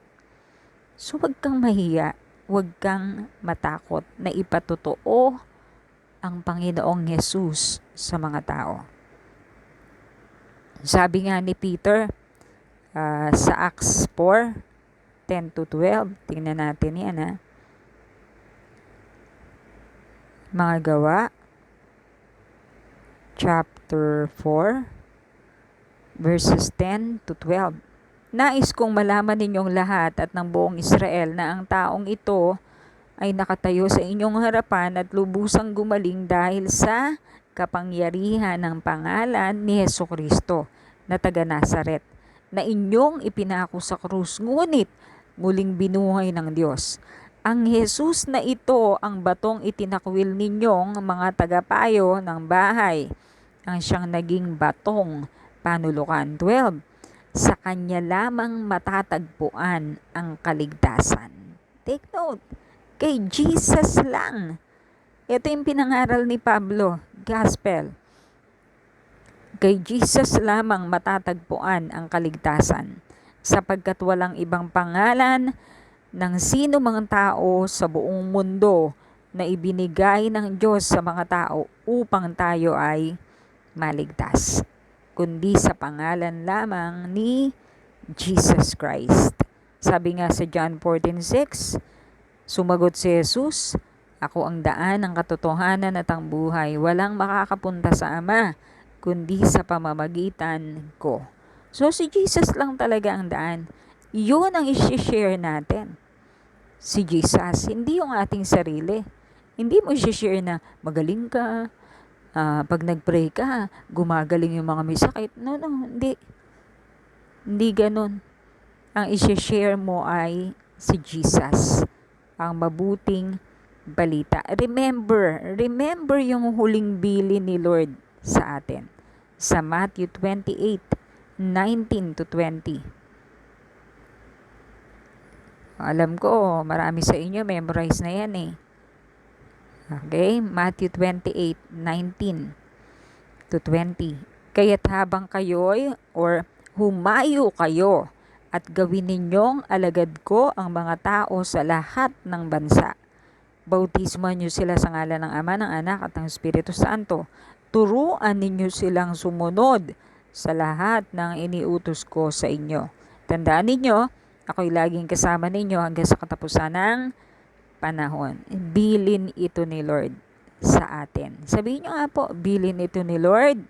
Speaker 1: So, huwag kang mahiya, huwag kang matakot na ipatotoo ang Panginoong Jesus sa mga tao. Sabi nga ni Peter sa Acts 4:10-12, tingnan natin yan Mga Gawa, chapter 4, verses 10-12. Nais kong malaman ninyong lahat at ng buong Israel na ang taong ito ay nakatayo sa inyong harapan at lubusang gumaling dahil sa kapangyarihan ng pangalan ni Hesukristo na taga Nazaret, na inyong ipinako sa krus, ngunit muling binuhay ng Diyos. Ang Jesus na ito ang batong itinakwil ninyong mga tagapayo ng bahay, ang siyang naging batong panulukan. 12. Sa kanya lamang matatagpuan ang kaligtasan. Take note, kay Jesus lang. Ito yung pinangaral ni Pablo, gospel. Kay Jesus lamang matatagpuan ang kaligtasan, sapagkat walang ibang pangalan ng sino mang tao sa buong mundo na ibinigay ng Diyos sa mga tao upang tayo ay maligtas, kundi sa pangalan lamang ni Jesus Christ. Sabi nga sa John 14:6, sumagot si Jesus, ako ang daan, ang katotohanan at ang buhay. Walang makakapunta sa Ama, kundi sa pamamagitan ko. So si Jesus lang talaga ang daan. Yun ang i-share natin. Si Jesus, hindi yung ating sarili. Hindi mo i-share na magaling ka, pag nag-pray ka, gumagaling yung mga may sakit. No, hindi. Hindi ganun. Ang i-share mo ay si Jesus, ang mabuting balita. Remember yung huling bilin ni Lord sa atin. Sa Matthew 28:19-20. Alam ko, marami sa inyo memorize na yan eh. Okay, Matthew 28:19-20. Kaya't habang kayo'y humayo kayo at gawin ninyong alagad ko ang mga tao sa lahat ng bansa. Bautismuhan niyo sila sa ngalan ng Ama, ng Anak at ng Espiritu Santo. Turuan ninyo silang sumunod sa lahat ng iniutos ko sa inyo. Tandaan ninyo, ako'y laging kasama ninyo hanggang sa katapusan ng panahon. Bilin ito ni Lord sa atin. Sabihin nyo nga po, bilin ito ni Lord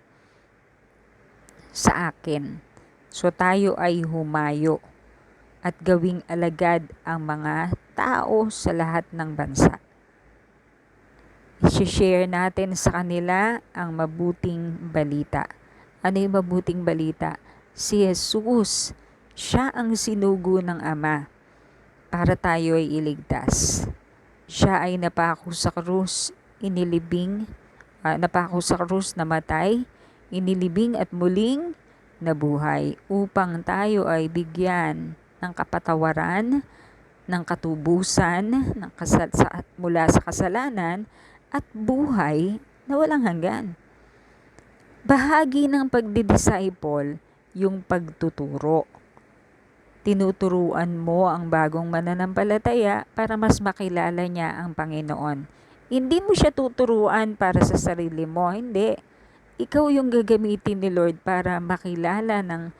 Speaker 1: sa akin. So tayo ay humayo at gawing alagad ang mga tao sa lahat ng bansa. I-share natin sa kanila ang mabuting balita. Ano yung mabuting balita? Si Jesus, siya ang sinugo ng Ama para tayo ay iligtas. Siya ay napako sa krus, namatay, inilibing at muling nabuhay upang tayo ay bigyan ng kapatawaran, ng katubusan mula sa kasalanan at buhay na walang hanggan. Bahagi ng pagdidisciple yung pagtuturo. Tinuturuan mo ang bagong mananampalataya para mas makilala niya ang Panginoon. Hindi mo siya tuturuan para sa sarili mo, hindi. Ikaw yung gagamitin ni Lord para makilala ng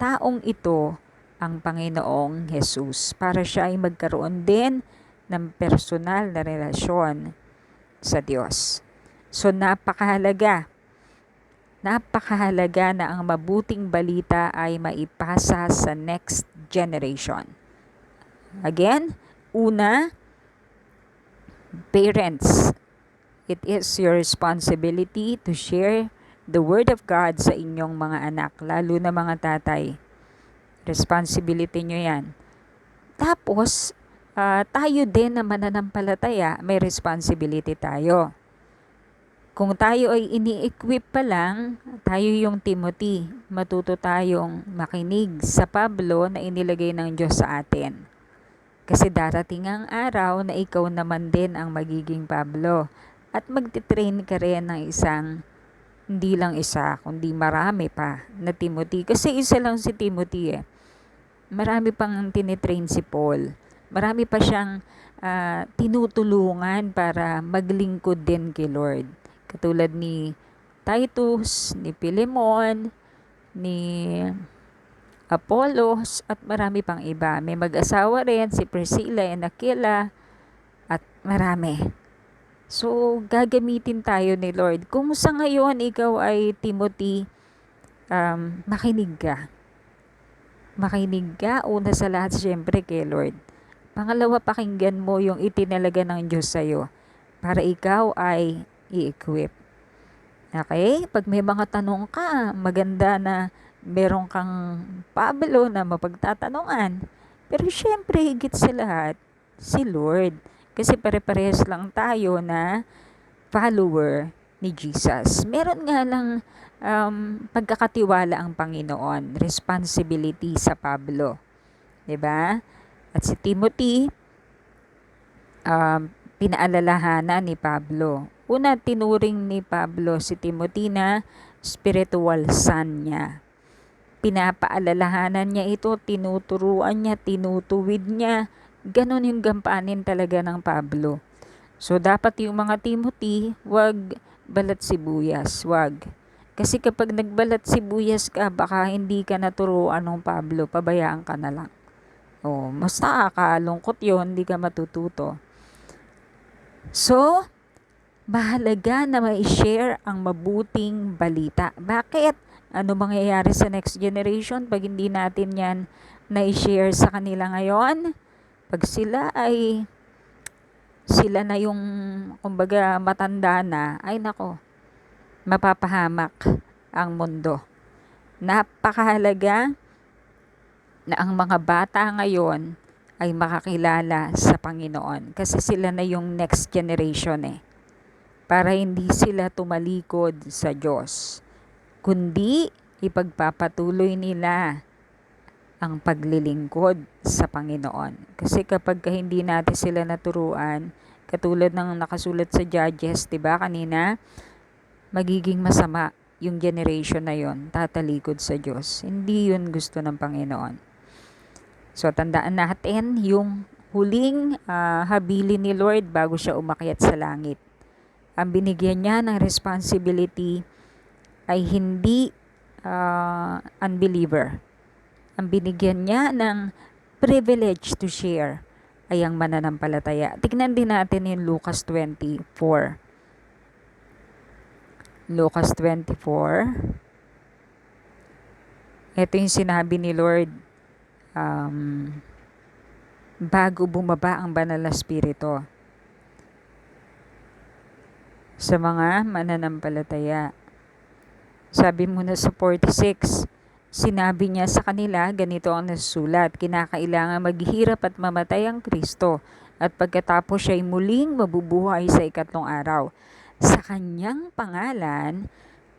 Speaker 1: taong ito ang Panginoong Jesus. Para siya ay magkaroon din ng personal na relasyon sa Diyos. So napakahalaga na ang mabuting balita ay maipasa sa next generation. Again, una, parents, it is your responsibility to share the Word of God sa inyong mga anak, lalo na mga tatay. Responsibility nyo yan. Tapos, tayo din na mananampalataya, may responsibility tayo. Kung tayo ay ini-equip pa lang, tayo yung Timothy, matuto tayong makinig sa Pablo na inilagay ng Diyos sa atin. Kasi darating ang araw na ikaw naman din ang magiging Pablo. At magtitrain ka rin ng hindi lang isa, kundi marami pa na Timothy. Kasi isa lang si Timothy eh. Marami pang tinitrain si Paul. Marami pa siyang tinutulungan para maglingkod din kay Lord. Katulad ni Titus, ni Philemon, ni Apollos, at marami pang iba. May mag-asawa rin, si Priscilla and Aquila, at marami. So, gagamitin tayo ni Lord. Kung sa ngayon ikaw ay Timothy, makinig ka. Makinig ka, una sa lahat siyempre kay Lord. Pangalawa, pakinggan mo yung itinalaga ng Diyos sa'yo para ikaw ay i-equip. Okay? Pag may mga tanong ka, maganda na meron kang Pablo na mapagtatanungan. Pero siyempre, higit sa lahat, si Lord. Kasi pare-parehas lang tayo na follower ni Jesus. Meron nga lang pagkakatiwala ang Panginoon, responsibility sa Pablo. 'Di ba? At si Timothy, pinaalalahanan ni Pablo. Una, tinuring ni Pablo si Timothy na spiritual son niya. Pinapaalalahanan niya ito, tinuturuan niya, tinutuwid niya. Ganon yung gampanin talaga ng Pablo. So, dapat yung mga Timothy, wag balat sibuyas, wag. Kasi kapag nagbalat sibuyas ka, baka hindi ka naturuan ng Pablo, pabayaan ka na lang. Mas nakakalungkot yun, hindi ka matututo. So, mahalaga na ma-share ang mabuting balita. Bakit? Ano mangyayari sa next generation pag hindi natin yan na-share sa kanila ngayon? Pag sila na yung, kumbaga, matanda na, ay nako, mapapahamak ang mundo. Napakahalaga na ang mga bata ngayon ay makakilala sa Panginoon kasi sila na yung next generation para hindi sila tumalikod sa Diyos, kundi ipagpapatuloy nila ang paglilingkod sa Panginoon. Kasi kapag hindi natin sila naturuan, katulad ng nakasulat sa Judges, 'di ba kanina, magiging masama yung generation na yon, tatalikod sa Diyos. Hindi yun gusto ng Panginoon. So tandaan natin yung huling habilin ni Lord bago siya umakyat sa langit. Ang binigyan niya ng responsibility ay hindi unbeliever. Ang binigyan niya ng privilege to share ay ang mananampalataya. Tignan din natin yung Lucas 24. Lucas 24. Ito yung sinabi ni Lord bago bumaba ang banal na spirito sa mga mananampalataya. Sabi muna sa 46, sinabi niya sa kanila, ganito ang nasusulat, kinakailangan maghirap at mamatay ang Kristo at pagkatapos siya'y muling mabubuhay sa ikatlong araw. Sa kanyang pangalan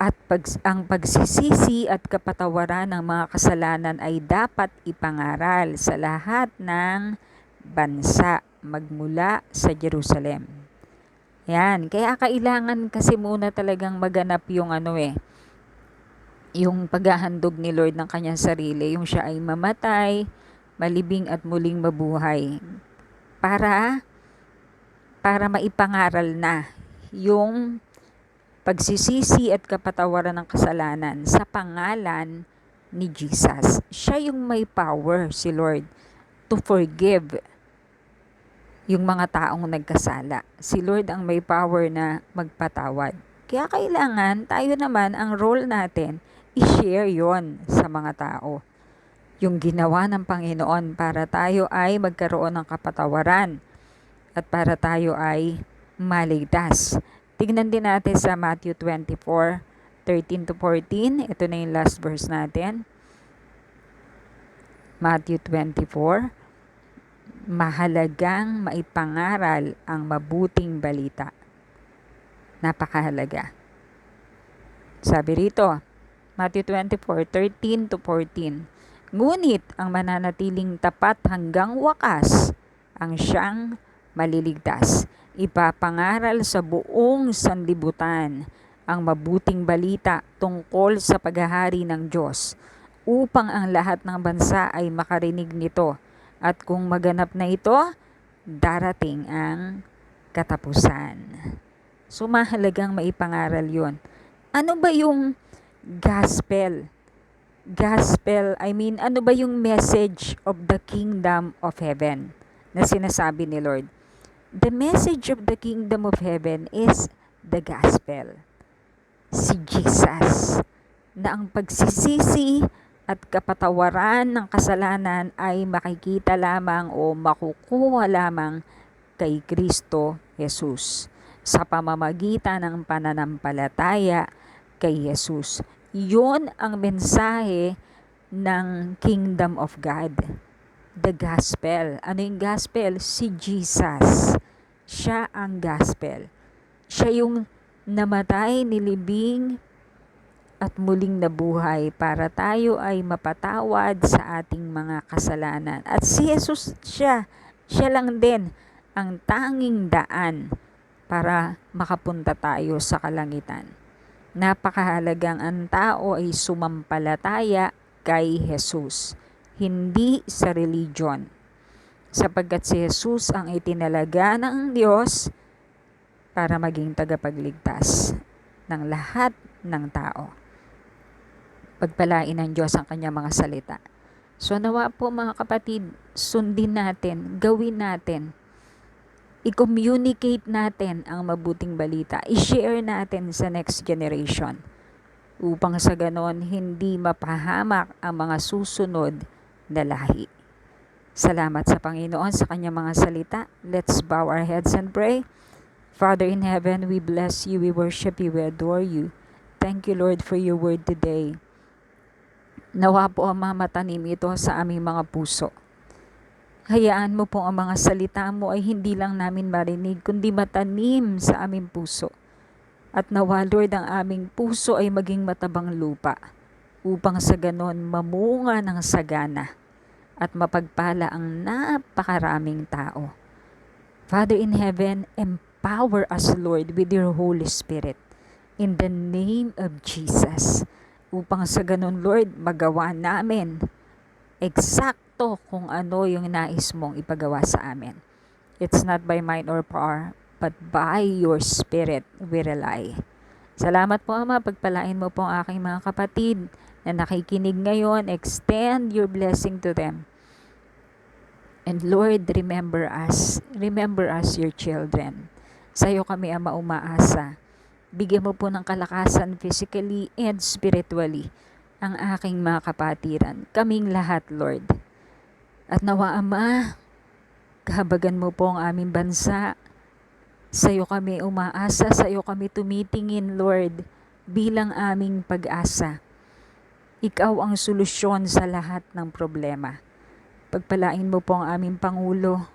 Speaker 1: at ang pagsisisi at kapatawaran ng mga kasalanan ay dapat ipangaral sa lahat ng bansa magmula sa Jerusalem. Yan, kaya kailangan kasi muna talagang maganap yung yung paghahandog ni Lord ng kanyang sarili, yung siya ay mamatay, malibing at muling mabuhay para maipangaral na yung pagsisisi at kapatawaran ng kasalanan sa pangalan ni Jesus. Siya yung may power, si Lord, to forgive yung mga taong nagkasala. Si Lord ang may power na magpatawad. Kaya kailangan tayo naman, ang role natin, i-share yon sa mga tao. Yung ginawa ng Panginoon para tayo ay magkaroon ng kapatawaran at para tayo ay maligtas. Tignan din natin sa Matthew 24:13-14. Ito na yung last verse natin. Matthew 24. Mahalagang maipangaral ang mabuting balita. Napakahalaga. Sabi rito, Matthew 24:13-14. Ngunit ang mananatiling tapat hanggang wakas ang siyang maliligtas. Ipapangaral sa buong sanlibutan ang mabuting balita tungkol sa paghahari ng Diyos upang ang lahat ng bansa ay makarinig nito. At kung maganap na ito, darating ang katapusan. So mahalagang maipangaral yon. Ano ba yung gospel? Ano ba yung message of the kingdom of heaven na sinasabi ni Lord? The message of the kingdom of heaven is the gospel. Si Jesus, na ang pagsisisi at kapatawaran ng kasalanan ay makikita lamang o makukuha lamang kay Kristo Jesus sa pamamagitan ng pananampalataya kay Jesus. Yun ang mensahe ng Kingdom of God. The gospel. Ano yung gospel? Si Jesus. Siya ang gospel. Siya yung namatay, nilibing, at muling nabuhay para tayo ay mapatawad sa ating mga kasalanan. At si Jesus, siya lang din ang tanging daan para makapunta tayo sa kalangitan. Napakahalagang ang tao ay sumampalataya kay Jesus, hindi sa religion. Sapagkat si Jesus ang itinalaga ng Diyos para maging tagapagligtas ng lahat ng tao. Pagpalain ng Diyos ang kanyang mga salita. So nawa po mga kapatid, sundin natin, gawin natin, i-communicate natin ang mabuting balita, i-share natin sa next generation upang sa ganon hindi mapahamak ang mga susunod na lahi. Salamat sa Panginoon sa kanyang mga salita. Let's bow our heads and pray. Father in heaven, we bless you, we worship you, we adore you. Thank you, Lord, for your word today. Nawa po ang matanim ito sa aming mga puso. Hayaan mo po ang mga salita mo ay hindi lang namin marinig, kundi matanim sa aming puso. At nawa, Lord, ang aming puso ay maging matabang lupa upang sa ganon mamunga ng sagana at mapagpala ang napakaraming tao. Father in heaven, empower us, Lord, with your Holy Spirit in the name of Jesus. Upang sa ganon, Lord, magawa namin eksakto kung ano yung nais mong ipagawa sa amin. It's not by might or power, but by your Spirit we rely. Salamat po, Ama. Pagpalain mo po ang aking mga kapatid na nakikinig ngayon. Extend your blessing to them. And Lord, remember us. Remember us, your children. Sa iyo kami, Ama, umaasa. Bigyan mo po ng kalakasan physically and spiritually ang aking mga kapatiran. Kaming lahat, Lord. At nawa, Ama, kahabagan mo po ang aming bansa. Sa iyo kami umaasa, sa iyo kami tumitingin, Lord, bilang aming pag-asa. Ikaw ang solusyon sa lahat ng problema. Pagpalain mo po ang aming Pangulo,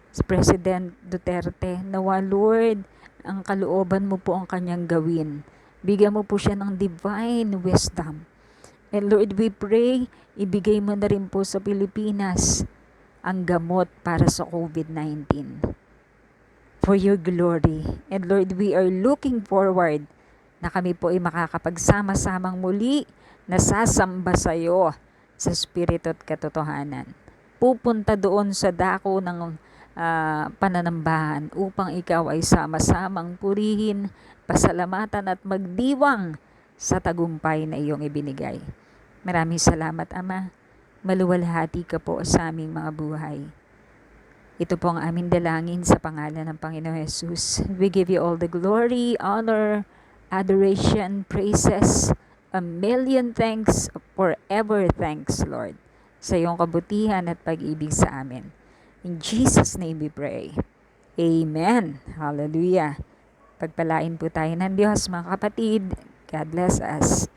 Speaker 1: si President Duterte. Nawa, Lord, ang kalooban mo po ang kanyang gawin. Bigyan mo po siya ng divine wisdom. And Lord, we pray, ibigay mo na rin po sa Pilipinas ang gamot para sa COVID-19. For your glory. And Lord, we are looking forward na kami po ay makakapagsama-samang muli na sasamba sa iyo sa Espiritu at katotohanan. Pupunta doon sa dako ng pananambahan upang ikaw ay sama-samang purihin, pasalamatan at magdiwang sa tagumpay na iyong ibinigay. Maraming salamat, Ama. Maluwalhati ka po sa aming mga buhay. Ito po ang aming dalangin sa pangalan ng Panginoon Jesus. We give you all the glory, honor, adoration, praises, a million thanks, forever thanks, Lord, sa iyong kabutihan at pag-ibig sa amin. In Jesus' name we pray. Amen. Hallelujah. Pagpalain po tayo ng Diyos, mga kapatid. God bless us.